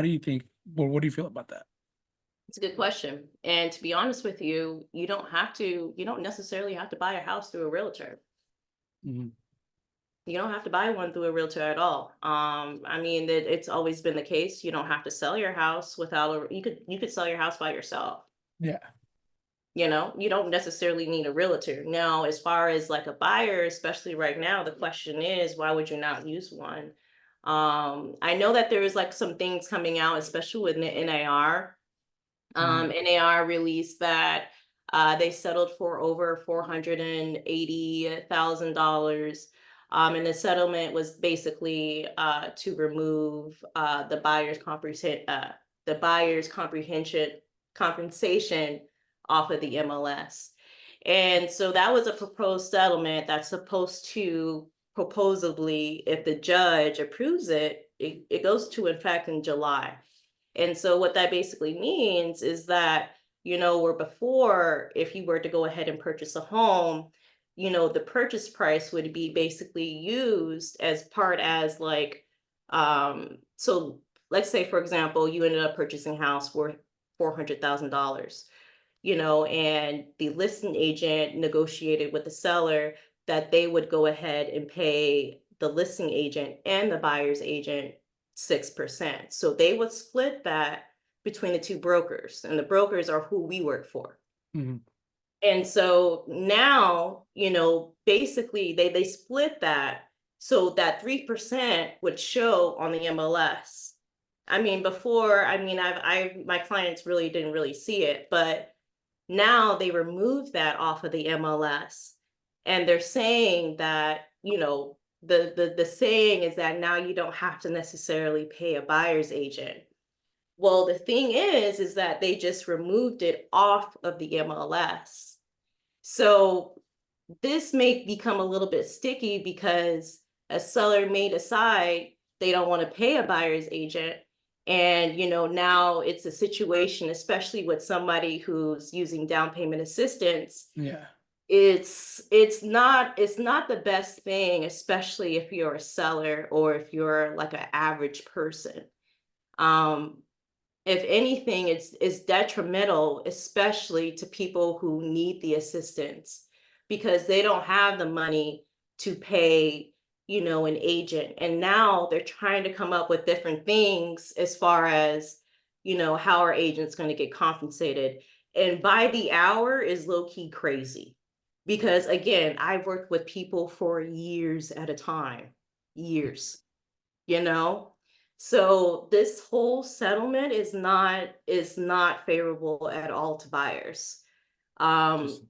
you think, or what do you feel about that? It's a good question. And to be honest with you, you don't necessarily have to buy a house through a realtor. Hmm. You don't have to buy one through a realtor at all. I mean, it's always been the case. You don't have to sell your house without you could sell your house by yourself. Yeah. You know, you don't necessarily need a realtor. Now, as far as like a buyer, especially right now, the question is, why would you not use one? I know that there is like some things coming out, especially with the NAR. Hmm. NAR released that they settled for over $480,000. And the settlement was basically to remove the buyer's comprehension compensation off of the MLS. And so that was a proposed settlement that's supposed to proposedly, if the judge approves it, it goes to effect in July. And so what that basically means is that, where before, if you were to go ahead and purchase a home, the purchase price would be basically used as part as like, so let's say, for example, you ended up purchasing a house for $400,000, and the listing agent negotiated with the seller that they would go ahead and pay the listing agent and the buyer's agent 6%. So they would split that between the two brokers, and the brokers are who we work for. Hmm. And so now, basically they split that so that 3% would show on the MLS. I mean, before, I mean, my clients really didn't really see it, but now they removed that off of the MLS, and they're saying that, the saying is that now you don't have to necessarily pay a buyer's agent. Well, the thing is that they just removed it off of the MLS. So this may become a little bit sticky because a seller may decide they don't want to pay a buyer's agent. And now it's a situation, especially with somebody who's using down payment assistance. Yeah. It's not the best thing, especially if you're a seller or if you're like an average person. Um, if anything, it's detrimental, especially to people who need the assistance because they don't have the money to pay, an agent. And now they're trying to come up with different things as far as, how our agent's going to get compensated. And by the hour is low key crazy. Because again, I've worked with people for years at a time, years, you know? So this whole settlement is not favorable at all to buyers. Um, Just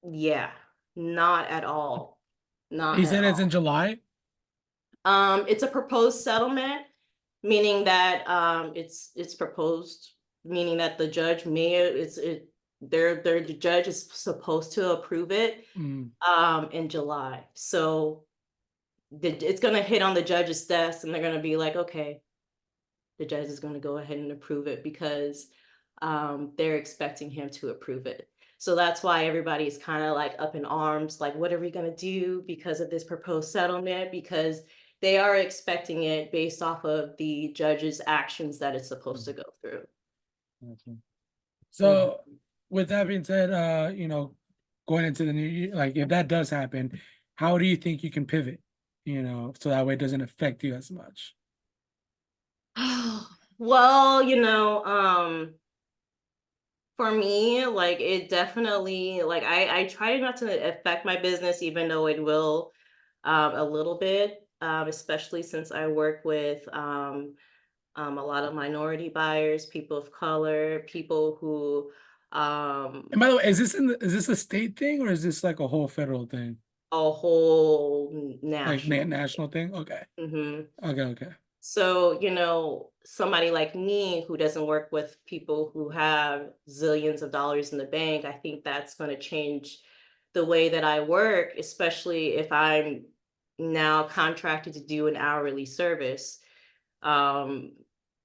yeah, not at all. Not he at said it's in all. July. It's a proposed settlement, meaning that it's proposed, meaning that the judge may it's it the judge is supposed to approve it Mm. in July. So it's gonna hit on the judge's desk and they're gonna be like, okay, the judge is going to go ahead and approve it because they're expecting him to approve it. So that's why everybody's kind of like up in arms, like, what are we going to do because of this proposed settlement? Because they are expecting it based off of the judge's actions that it's supposed to Mm. go through. Okay. Mhm. So, with that being said, going into the new year, like if that does happen, how do you think you can pivot? So that way it doesn't affect you as much. Well, for me, like it definitely like I try not to affect my business, even though it will a little bit, especially since I work with A lot of minority buyers, people of color, people who And by the way, is this a state thing or is this like a whole federal thing? a whole Like national. national thing? Okay. Hmm. Okay, okay. So, somebody like me who doesn't work with people who have zillions of dollars in the bank, I think that's going to change the way that I work, especially if I'm now contracted to do an hourly service. Um,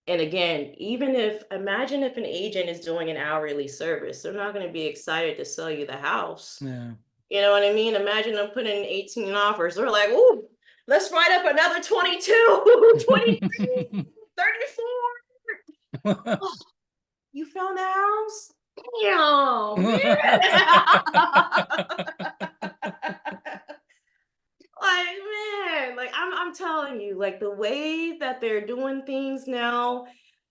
and again, imagine if an agent is doing an hourly service, they're not going to be excited to sell you the house. Yeah. You know what I mean? Imagine them putting in 18 offers. They're like, "Ooh, let's write up another 22, 23, 34. Oh, you found the house? Damn, man." Like, man, like I'm telling you, like the way that they're doing things now,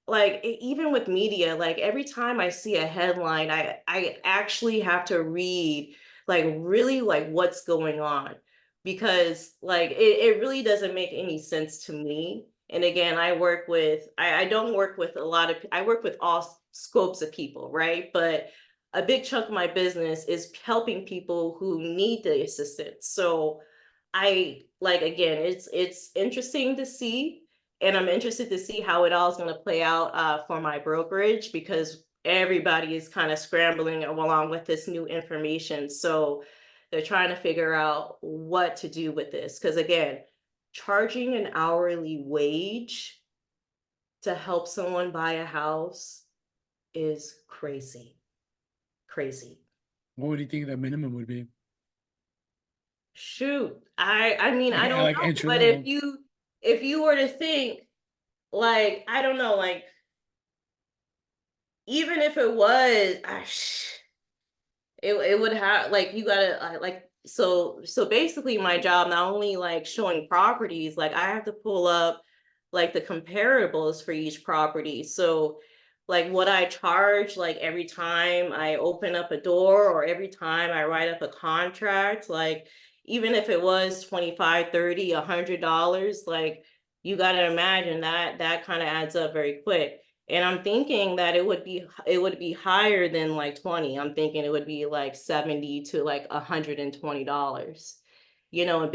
like even with media, like every time I see a headline, I actually have to read like really like what's going on, because like it really doesn't make any sense to me. And again, I don't work with a lot of, I work with all scopes of people, right? But a big chunk of my business is helping people who need the assistance. So I like, again, it's interesting to see, and I'm interested to see how it all is going to play out for my brokerage, because everybody is kind of scrambling along with this new information. So they're trying to figure out what to do with this. Because again, charging an hourly wage to help someone buy a house is crazy, crazy. What would you think the minimum would be? Shoot, I mean, I don't Like know, entry but level. if you were to think, like, I don't know, like, even if it was, it would have, like, you gotta, like, so basically my job, not only like showing properties, like I have to pull up like the comparables for each property. So like what I charge, like every time I open up a door or every time I write up a contract, like even if it was 25, 30, $100, like you gotta imagine that that kind of adds up very quick. And I'm thinking that it would be higher than like 20. I'm thinking it would be like 70 to like $120. And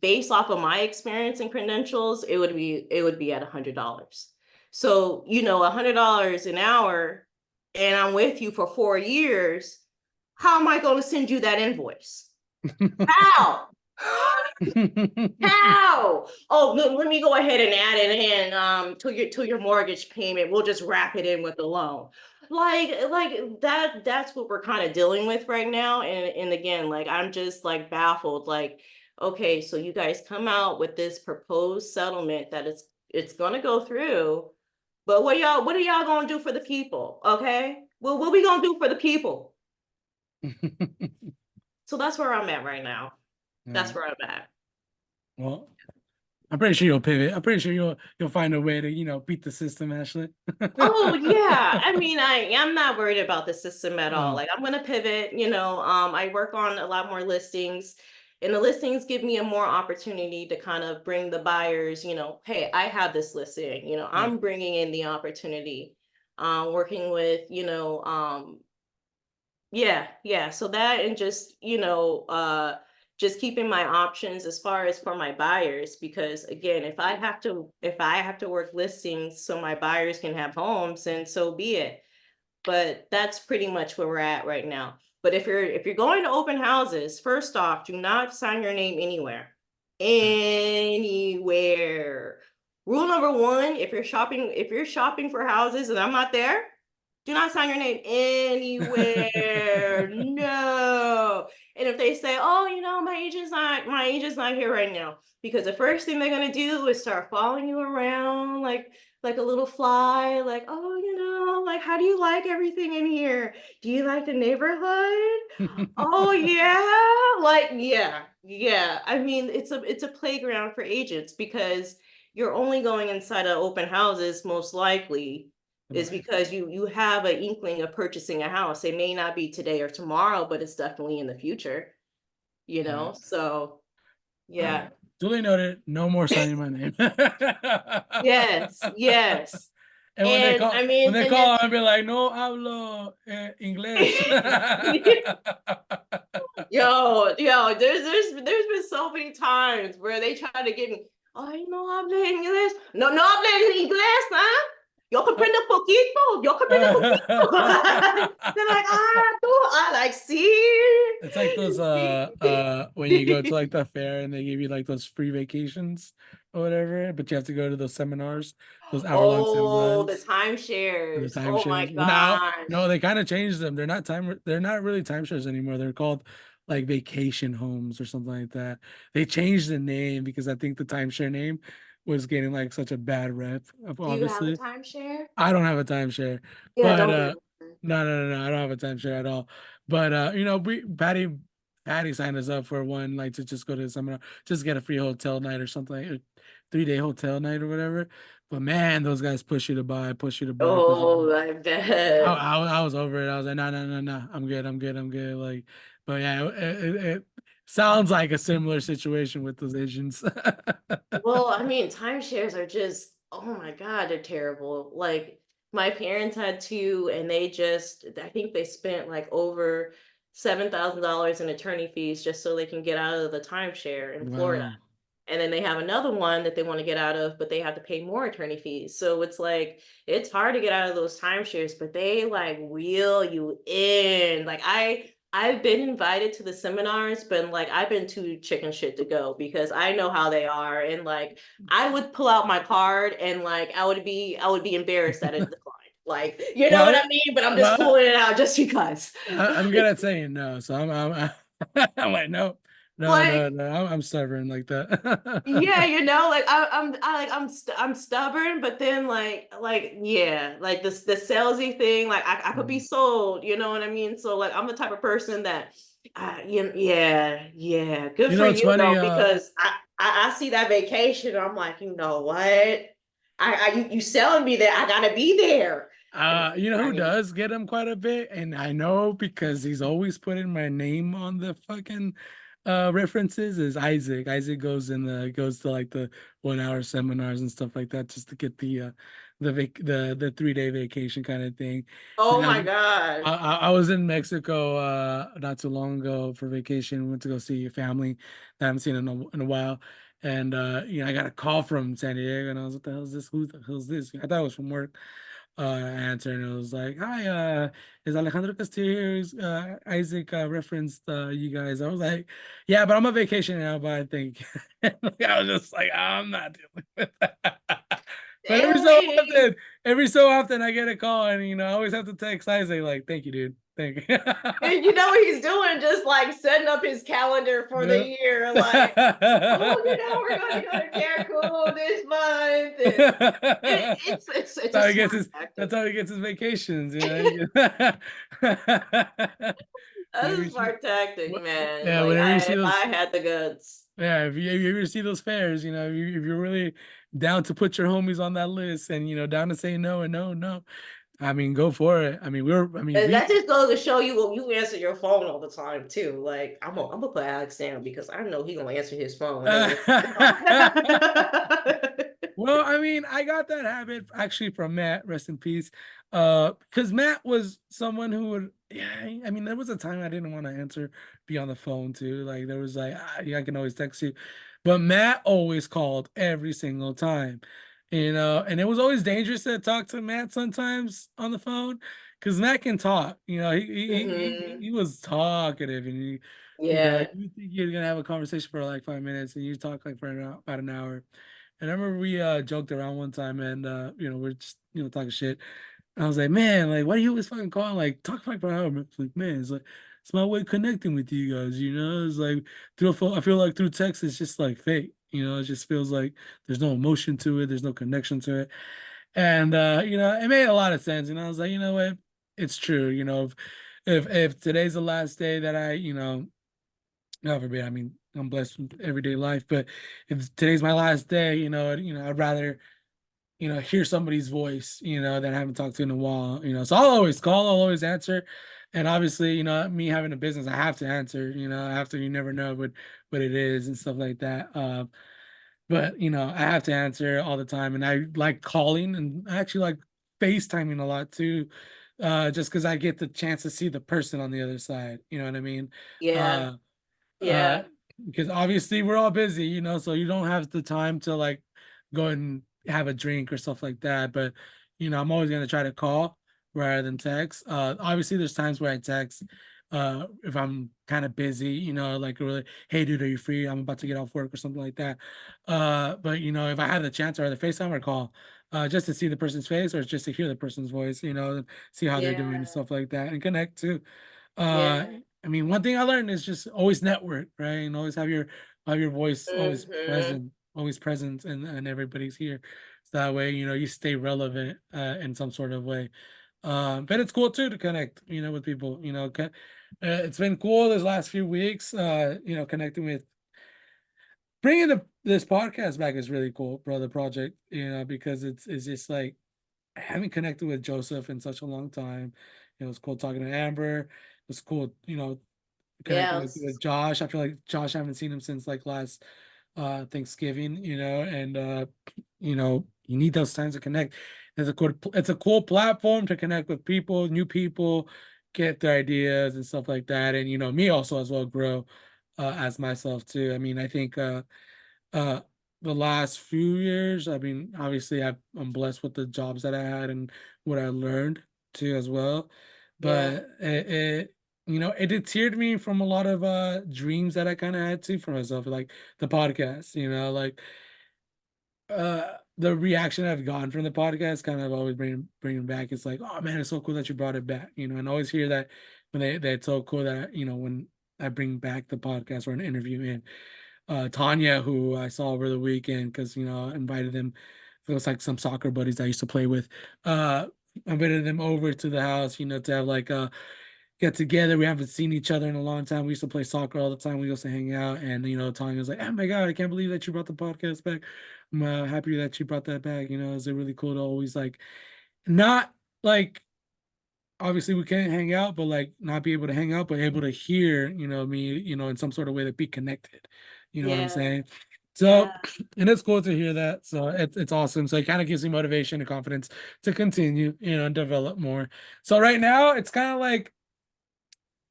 based off of my experience and credentials, it would be at $100. So, $100 an hour, and I'm with you for 4 years. How am I going to send you that invoice? How? How? Oh, let me go ahead and add it in to your mortgage payment. We'll just wrap it in with the loan. Like that's what we're kind of dealing with right now. And again, like I'm just like baffled. Like, okay, so you guys come out with this proposed settlement that it's gonna go through, but what are y'all gonna do for the people? Okay? Well, what we gonna do for the people? So that's where I'm at right now. That's Yeah. where I'm at. Well, I'm pretty sure you'll pivot. I'm pretty sure you'll find a way to, beat the system, Ashley. Oh yeah. I mean, I'm not worried about the system at all. Uh, Like I'm gonna pivot, I work on a lot more listings, and the listings give me a more opportunity to kind of bring the buyers, hey, I have this listing, yeah. I'm bringing in the opportunity. Working with, yeah, yeah. So that, and just, just keeping my options as far as for my buyers, because again, if I have to work listings so my buyers can have homes, then so be it. But that's pretty much where we're at right now. But if you're going to open houses, first off, do not sign your name anywhere. Yeah. Anywhere. Rule number one, if you're shopping for houses and I'm not there, do not sign your name anywhere. No. And if they say, "Oh, my agent's not here right now," because the first thing they're gonna do is start following you around like a little fly, like, "Oh, like, how do you like everything in here? Do you like the neighborhood? Oh yeah." Like, yeah, yeah. I mean, it's a playground for agents, because you're only going inside of open houses most likely is Right. because you have an inkling of purchasing a house. It may not be today or tomorrow, but it's definitely in the future. Right. So All yeah. right. duly noted. No more signing my name. Yes, yes. And And I when mean, they and then call, I'll be like, no hablo inglés. yo, there's been so many times where they try to get me. Ay, no habla inglés. No, no habla inglés, huh? Yo comprendo poquito. Yo comprendo poquito. They're like, ah, tú, I like, see, It's like those when you go to like the fair and they give you like those free vacations or whatever, but you have to go to those seminars, those hour-long Oh, the seminars. The timeshares. Oh my timeshares. Well, now, no, gosh. they kind of changed them. They're not really timeshares anymore. They're called like vacation homes or something like that. They changed the name because I think the timeshare name was getting like such a bad rep, Do you have a obviously. timeshare? I don't have a timeshare, Yeah, but don't get one. no, I don't have a timeshare at all. But we Patty signed us up for one, like to just go to the seminar, just get a free hotel night or something, like a 3-day hotel night or whatever. But man, those guys push you to buy, push you to buy, push you to buy. Oh, I I, bet. I, I was over it. I was like, no, I'm good. Like, but yeah, it sounds like a similar situation with those Asians. Well, I mean, timeshares are just, oh my God, they're terrible. Like my parents had two, and they just, I think they spent like over $7,000 in attorney fees just so they can get out of the timeshare in Florida. Wow. And then they have another one that they want to get out of, but they have to pay more attorney fees. So it's like it's hard to get out of those timeshares, but they like wheel you in. Like I've been invited to the seminars, but like I've been too chicken shit to go because I know how they are. And like I would pull out my card and like I would be embarrassed that it declined. Like, you know what Well, I mean? But I'm just well, pulling it out just because. I'm good at saying no, so I'm like no, Like I'm stubborn like that. yeah, like I'm stubborn, but then yeah, like the salesy thing, like I could be Mm. sold, you know what I mean? So like I'm the type of person that yeah, good You for know, it's you funny. though, because I see that vacation, I'm like, you know what? You selling me that I gotta be there. And You know I who mean, does get him quite a bit, and I know because he's always putting my name on the fucking references is Isaac. Isaac goes to like the 1 hour seminars and stuff like that just to get the 3-day vacation kind of thing. oh my Man, God. I was in Mexico not too long ago for vacation. Went to go see a family that I haven't seen in a while. And I got a call from San Diego and I was, what the hell is this? Who the hell's this? I thought it was from work. I answered and it was like, hi, is Alejandro Castillo here? Isaac referenced you guys. I was like, yeah, but I'm on vacation now, but I think like, I was just like, I'm not dealing with that. But Dang. every so often I get a call and I always have to text Isaac like, thank you, dude. Thank you. And you know what he's doing? Just like setting up his calendar for the Yeah. year. Like, oh, we're going to go to Cancun this month, and it's a smart That's tactic. how he gets his vacations, That's a Whenever you see, smart tactic, what, man. yeah, Like whenever you see if I those, had the guts. yeah, if you ever see those fairs, if you're really down to put your homies on that list and down to say no and no, no, I mean, go for it. I mean, And we that just goes to show you what you answer your phone all the time too. Like I'm gonna put Alex down because I know he's gonna answer his phone whenever. Well, I mean, I got that habit actually from Matt, rest in peace. Because Matt was someone who would, yeah, I mean, there was a time I didn't want to answer, be on the phone too. Like there was like, yeah, I can always text you. But Matt always called every single time. And it was always dangerous to talk to Matt sometimes on the phone because Matt can talk. He hmm was talkative and Yeah. you think you're gonna have a conversation for like 5 minutes and you talk like for about an hour. And I remember we joked around one time and we're just talking shit. And I was like, man, like why do you always fucking call like talk like for an hour? It's like, man, it's like it's my way of connecting with you guys, It's like through a phone, I feel like through text it's just like fake, it just feels like there's no emotion to it, there's no connection to it. And it made a lot of sense. And I was like, you know what? It's true. If today's the last day that God forbid, I mean, I'm blessed with everyday life, but if today's my last day, I'd rather, hear somebody's voice, that I haven't talked to in a while, So I'll always call, I'll always answer. And obviously, me having a business, I have to answer, I have to, you never know what it is and stuff like that. but I have to answer all the time, and I like calling, and I actually like FaceTiming a lot too, just because I get the chance to see the person on the other side. You know what I mean? Yeah. Uh, uh, Yeah. because obviously we're all busy, so you don't have the time to like go and have a drink or stuff like that. But I'm always gonna try to call rather than text. Obviously there's times where I text if I'm kind of busy, like really, hey dude, are you free? I'm about to get off work or something like that. But if I have the chance or the FaceTime or call, just to see the person's face or just to hear the person's voice, see how they're doing and Yeah. stuff like that and connect too. Uh, Yeah. I mean, one thing I learned is just always network, right? And always have your voice Mhm. always present, and everybody's here. So that way, you stay relevant in some sort of way. But it's cool too to connect, with people. It's been cool this last few weeks. Connecting with bringing this podcast back is really cool, bro. The project, because it's just like I haven't connected with Joseph in such a long time. It was cool talking to Amber. It was cool, Yeah, connecting with Josh. I feel like Josh, I haven't seen him since like last Thanksgiving, and you need those times to connect. It's a cool platform to connect with people, new people, get their ideas and stuff like that. And me also as well grow as myself too. I mean, I think uh the last few years, I mean, obviously I'm blessed with the jobs that I had and what I learned too as well. yeah, But it deterred me from a lot of dreams that I kind of had too for myself, like the podcast, like the reaction I've gotten from the podcast kind of always bring back. It's like, oh man, it's so cool that you brought it back, and I always hear that when that's so cool that when I bring back the podcast or an interview in Tanya, who I saw over the weekend, because I invited them. It was like some soccer buddies I used to play with. Uh, I invited them over to the house, to have like a get together. We haven't seen each other in a long time. We used to play soccer all the time. We used to hang out, and Tanya was like, "Oh my god, I can't believe that you brought the podcast back. I'm happy that you brought that back. It's really cool to always like not like." Obviously we can't hang out, but like not be able to hang out, but able to hear, me, in some sort of way to be connected. You know what I'm yeah, saying? So, yeah, and it's cool to hear that. So it's awesome. So it kind of gives me motivation and confidence to continue, and develop more. So right now it's kind of like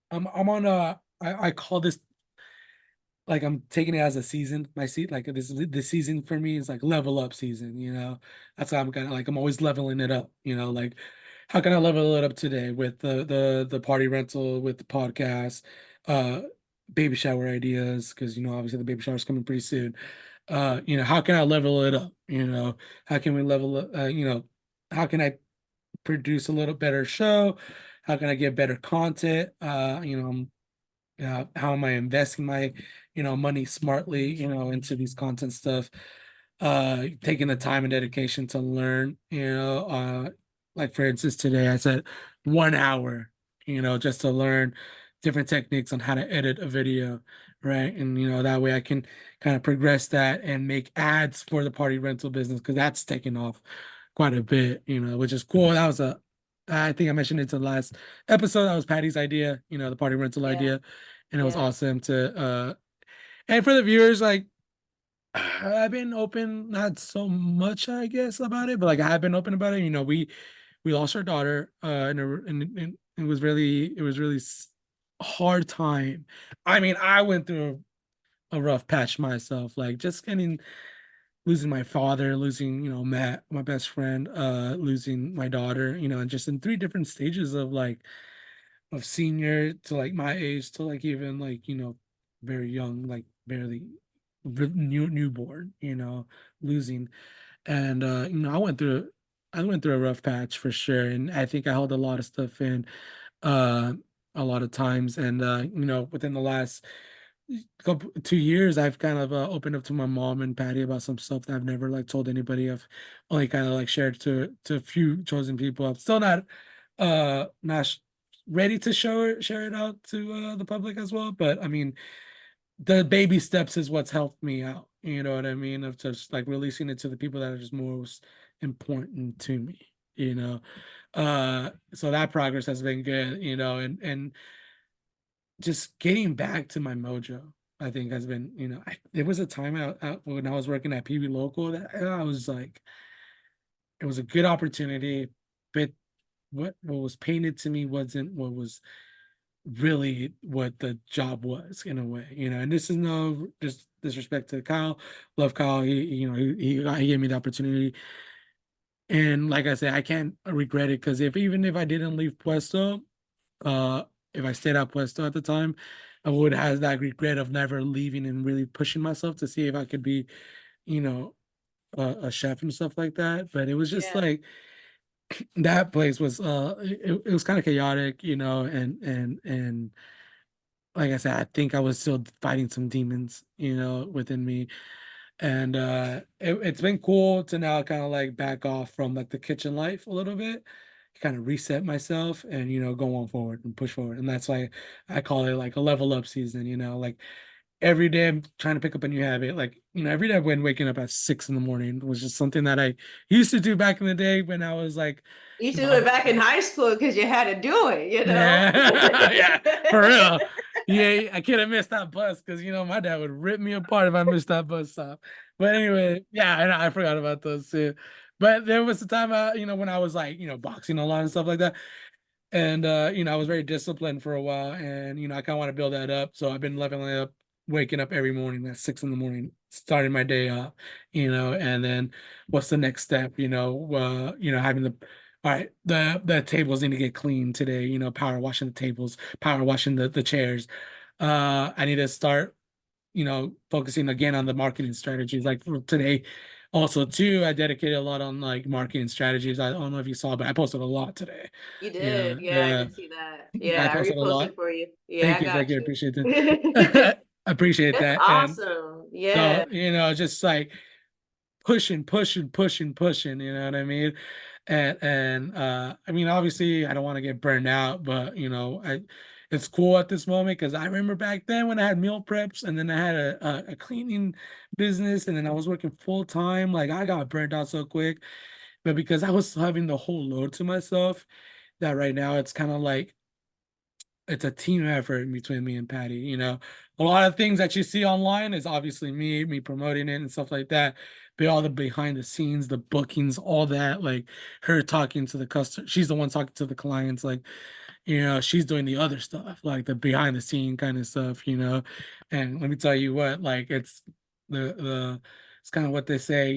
I'm on I call this like I'm taking it as a season. My seat like this season for me is like level up season, That's how I'm kind of like I'm always leveling it up, like how can I level it up today with the party rental, with the podcast, uh baby shower ideas, because obviously the baby shower is coming pretty soon. How can I level it up? How can we level up how can I produce a little better show? How can I get better content? How am I investing my money smartly into these content stuff, taking the time and dedication to learn, like for instance today I said 1 hour, just to learn different techniques on how to edit a video, right? And that way I can kind of progress that and make ads for the party rental business, because that's taken off quite a bit, which is cool. That was a I think I mentioned it to the last episode. That was Patty's idea, the party rental yeah, idea, and it was yeah, awesome to and for the viewers, like I've been open, not so much I guess about it, but like I have been open about it. We lost our daughter and it was really hard time. I mean, I went through a rough patch myself, like just getting losing my father, losing, Matt, my best friend, losing my daughter, and just in three different stages of like of senior to like my age to like even like very young, like barely newborn, losing. And I went through a rough patch for sure, and I think I held a lot of stuff in uh a lot of times. And within the last couple 2 years I've kind of opened up to my mom and Patty about some stuff that I've never like told anybody. I've only kind of like shared to a few chosen people. I'm still not ready to share it out to the public as well, but I mean the baby steps is what's helped me out, you know what I mean, of just like releasing it to the people that are just most important to me, so that progress has been good, and just getting back to my mojo. I think has been, there was a time out when I was working at PB Local that I was like, it was a good opportunity, but what was painted to me wasn't what was really what the job was in a way, and this is no disrespect to Kyle. Love Kyle. He gave me the opportunity. And like I said, I can't regret it because if even if I didn't leave Puesto, uh, if I stayed at Puesto at the time, I would have that regret of never leaving and really pushing myself to see if I could be, you know, a chef and stuff like that. But it was just Yeah. like that place was it was kind of chaotic, and like I said, I think I was still fighting some demons, within me. And it's been cool to now kind of like back off from like the kitchen life a little bit, kind of reset myself and go on forward and push forward. And that's why I call it like a level up season, like every day I'm trying to pick up a new habit. Like, every day when waking up at 6 in the morning was just something that I used to do back in the day when I was like, You you do it know, back in high school because you had to do it, you know? yeah, yeah, for real. Yeah, I could have missed that bus because my dad would rip me apart if I missed that bus stop. But anyway, yeah, and I forgot about those too. But there was a time, when I was like, boxing a lot and stuff like that. And I was very disciplined for a while, and I kind of want to build that up. So I've been leveling up, waking up every morning at 6 in the morning, starting my day off, and then what's the next step? Having the all right, the tables need to get clean today, power washing the tables, power washing the chairs. I need to start, focusing again on the marketing strategies. Like for today, also too, I dedicated a lot on like marketing strategies. I don't know if you saw, but I posted a lot today. You Yeah, did. Yeah, I yeah. did see that. I Yeah, I posted a lot. reposted for you. Yeah, Thank I you, thank got you. I you. appreciate it. I appreciate That's that. And awesome. Yeah. so, just like pushing, pushing, pushing, pushing, you know what I mean? And I mean, obviously I don't want to get burned out, but it's cool at this moment because I remember back then when I had meal preps and then I had a cleaning business and then I was working full time, like I got burnt out so quick. But because I was having the whole load to myself, that right now it's kind of like it's a team effort between me and Patty. A lot of things that you see online is obviously me promoting it and stuff like that. But all the behind the scenes, the bookings, all that, like her talking to the customer, she's the one talking to the clients, like, she's doing the other stuff, like the behind the scene kind of stuff. And let me tell you what, like it's kind of what they say,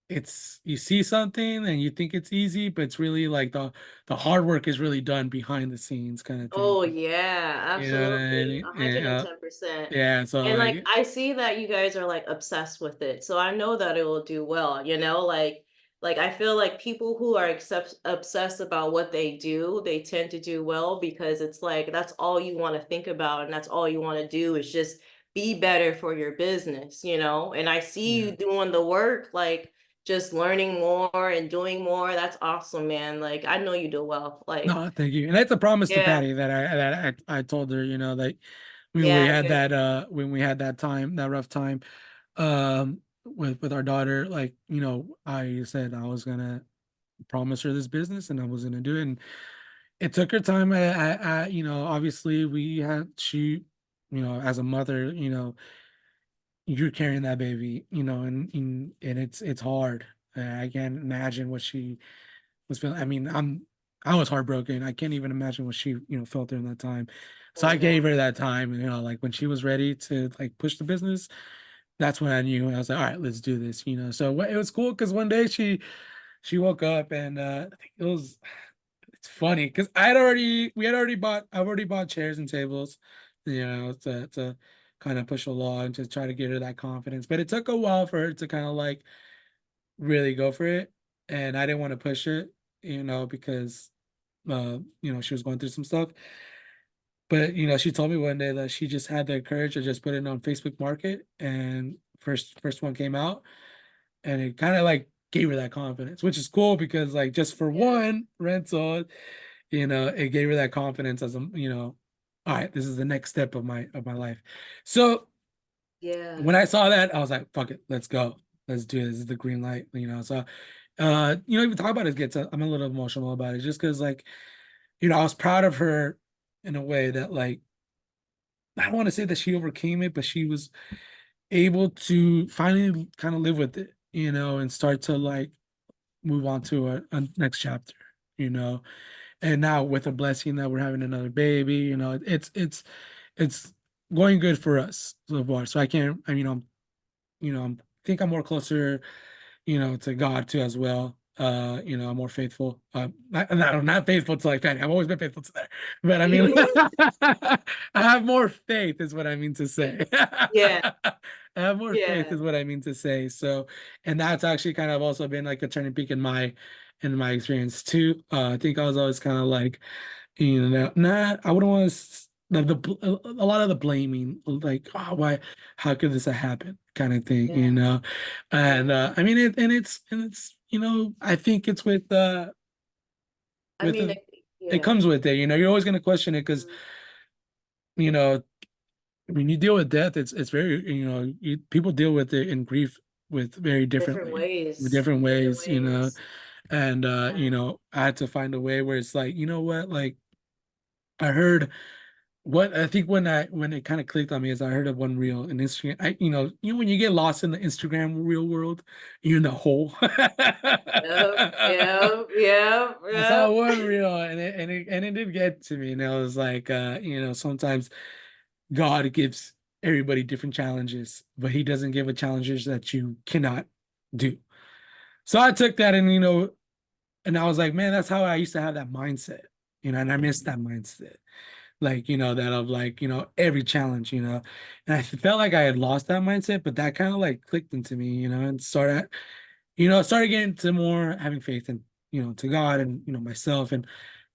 it's you see something and you think it's easy, but it's really like the hard work is really done behind the scenes kind of thing. Oh yeah, You know what I absolutely. mean? And, 110%. yeah, so And like like I see that you guys are like obsessed with it. So I know that it will do well, like I feel like people who are obsessed about what they do, they tend to do well because it's like that's all you want to think about and that's all you want to do is just be better for your business, you know? And I see yeah. you doing the work, like just learning more and doing more. That's awesome, man. Like I know you do well. Like, No, thank you. And that's a promise to yeah. Patty that I told her, like Yeah, good. when we had that time, that rough time with our daughter, like, I said I was gonna promise her this business and I was gonna do it. And it took her time. Obviously we had she, as a mother, you're carrying that baby, and it's hard. I can't imagine what she was feeling. I mean, I was heartbroken. I can't even imagine what she, felt during that time. So Oh I gave man. her that time, like when she was ready to like push the business, that's when I knew. I was like, all right, let's do this, So it was cool because one day she woke up and I think it's funny because I've already bought chairs and tables, to kind of push along to try to get her that confidence. But it took a while for her to kind of like really go for it. And I didn't want to push it, because she was going through some stuff. But she told me one day that she just had the courage to just put it on Facebook Market and first one came out and it kind of like gave her that confidence, which is cool because like just for Yeah. one rental, it gave her that confidence as all right, this is the next step of my life. So Yeah. when I saw that, I was like, fuck it, let's go. Let's do it. This is the green light, So even talk about it gets I'm a little emotional about it just because like, I was proud of her in a way that like I don't want to say that she overcame it, but she was able to finally kind of live with it, and start to like move on to a next chapter, you know. And now with a blessing that we're having another baby, it's going good for us so far. So I can't, I mean, I think I'm more closer, to God too as well. I'm more faithful. Not faithful to like family. I've always been faithful to that, but I mean, I have more faith, is what I mean to say. Yeah, I have more faith, yeah. is what I mean to say. So, and that's actually kind of also been like a turning peak in my experience too. I think I was always kind of like, I wouldn't want to a lot of the blaming, like, oh, why, how could this have happened, kind of thing, Yeah. and I mean it's I think it's I with mean, the it yeah. comes with it, you're always going to question it because Mhm. you know when you deal with death, it's very, people deal with it in grief with very Different differently, with ways. different Different ways, ways. and Yeah. I had to find a way where it's like, you know what, like I heard. What I think when it kind of clicked on me is I heard of one reel in Instagram. When you get lost in the Instagram real world, you're in the hole. Yep, yep, yep, I saw yep. one reel and it did get to me, and I was like, sometimes God gives everybody different challenges, but He doesn't give a challenges that you cannot do. So I took that, and I was like, man, that's how I used to have that mindset, and I missed that mindset, like, that of like, every challenge, and I felt like I had lost that mindset, but that kind of like clicked into me, and started getting to more having faith in, to God and, myself and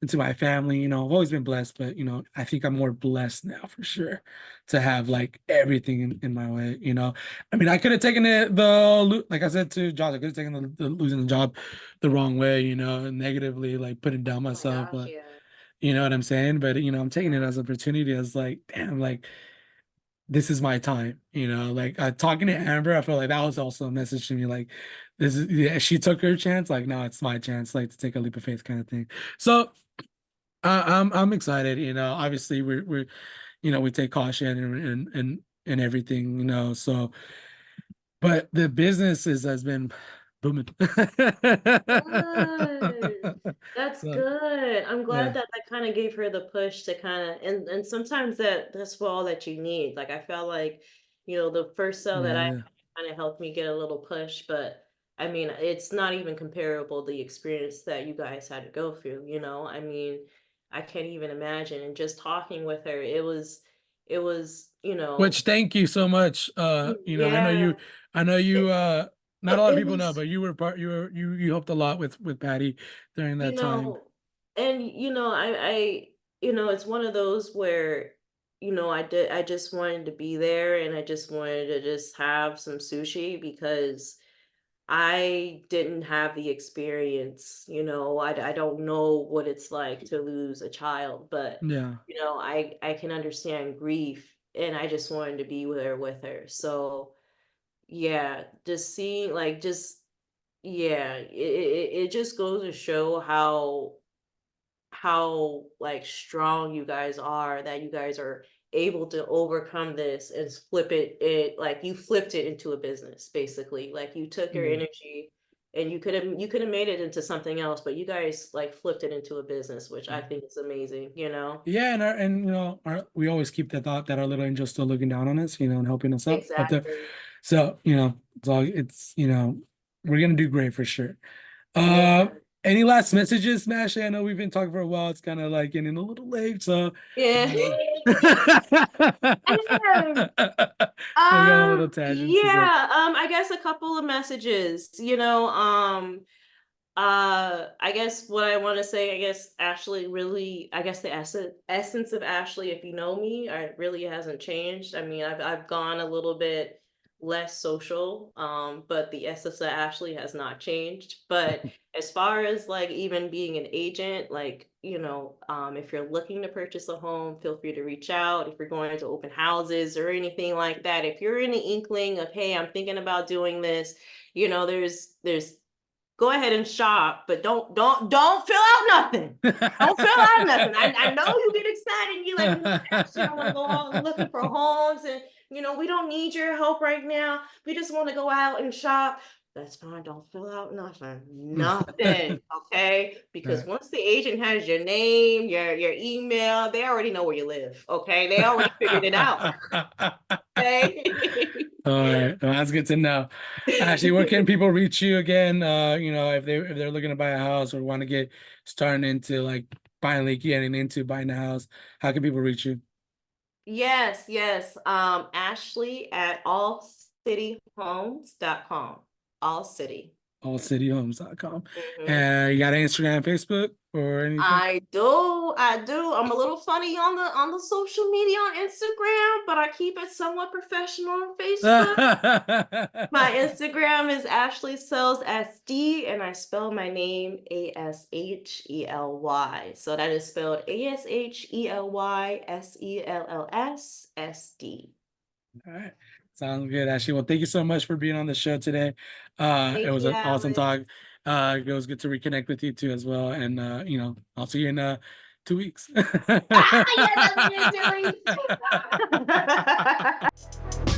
to my family. I've always been blessed, but, I think I'm more blessed now for sure to have like everything in my way, I mean, I could have taken like I said to Josh, I could have taken the losing the job the wrong way, and negatively, like putting down Oh my myself, gosh, but yeah. you know what I'm saying? But I'm taking it Yeah. as an opportunity, as like, damn, like this is my time, like talking to Amber, I feel like that was also a message to me, like this is, yeah, she took her chance, like now it's my chance, like to take a leap of faith, kind of thing. So I'm excited, obviously we're we take caution and everything, so but the business has been booming. Good. That's So good. I'm glad yeah, that that kind of gave her the push to kind of, and sometimes that's all that you need. Like I felt like, the first cell that I yeah. kind of helped me get a little push, but I mean, it's not even comparable the experience that you guys had to go through, I mean, I can't even imagine. And just talking with her, it was, Which, thank you so much. yeah. I know you It, not a it, lot of it people know, was but you helped a lot with Patty during you that time. know and it's one of those where I just wanted to be there, and I just wanted to just have some sushi because I didn't have the experience. I don't know what it's like to lose a child, but Yeah. I can understand grief, and I just wanted to be there with her. So yeah, just seeing, like, just yeah, it just goes to show how like strong you guys are, that you guys are able to overcome this and flip it like you flipped it into a business, basically. Like you took your Yeah. energy and you could have made it into something else, but you guys like flipped it into a business, which I Yeah. think is amazing. Yeah, we always keep the thought that our little angel's still looking down on us, and helping us out. Exactly. So, we're gonna do great for sure. Yeah. Uh, any last messages, Smash? I know we've been talking for a while. It's kind of like getting a little late, so Yeah. we're going on little tangents. So Yeah, I guess a couple of messages, I guess what I want to say, I guess Ashley really, I guess the essence of Ashley, if you know me, really hasn't changed. I mean, I've gone a little bit less social, but the essence of Ashley has not changed. But as far as like even being an agent, like, if you're looking to purchase a home, feel free to reach out. If you're going to open houses or anything like that, if you're in the inkling of, hey, I'm thinking about doing this, there's go ahead and shop, but don't fill out nothing. Don't fill out nothing. I know you get excited and you're like, Ashley, I want to go out looking for homes, and we don't need your help right now. We just want to go out and shop. That's fine. Don't fill out nothing. Nothing. Okay. Because Right. once the agent has your name, your email, they already know where you live. Okay. They already figured it out. Okay. All right, well, that's good to know. Ashley, where can people reach you again? If they're looking to buy a house or want to get starting into like finally getting into buying a house, how can people reach you? Yes, yes. Ashley at allcityhomes.com. All city. Allcityhomes.com. Mhm. And you got Instagram, Facebook, or anything? I do. I do. I'm a little funny on the social media on Instagram, but I keep it somewhat professional on Facebook. My Instagram is Ashley Sells SD, and I spell my name Ashely. So that is spelled ASHELYSELLSSD. All right. Sounds good, Ashley. Well, thank you so much for being on the show today. It Thank was you, an awesome Alex. talk. It was good to reconnect with you too as well. And I'll see you in 2 weeks. Ah, yes, I'll see you in 2 weeks.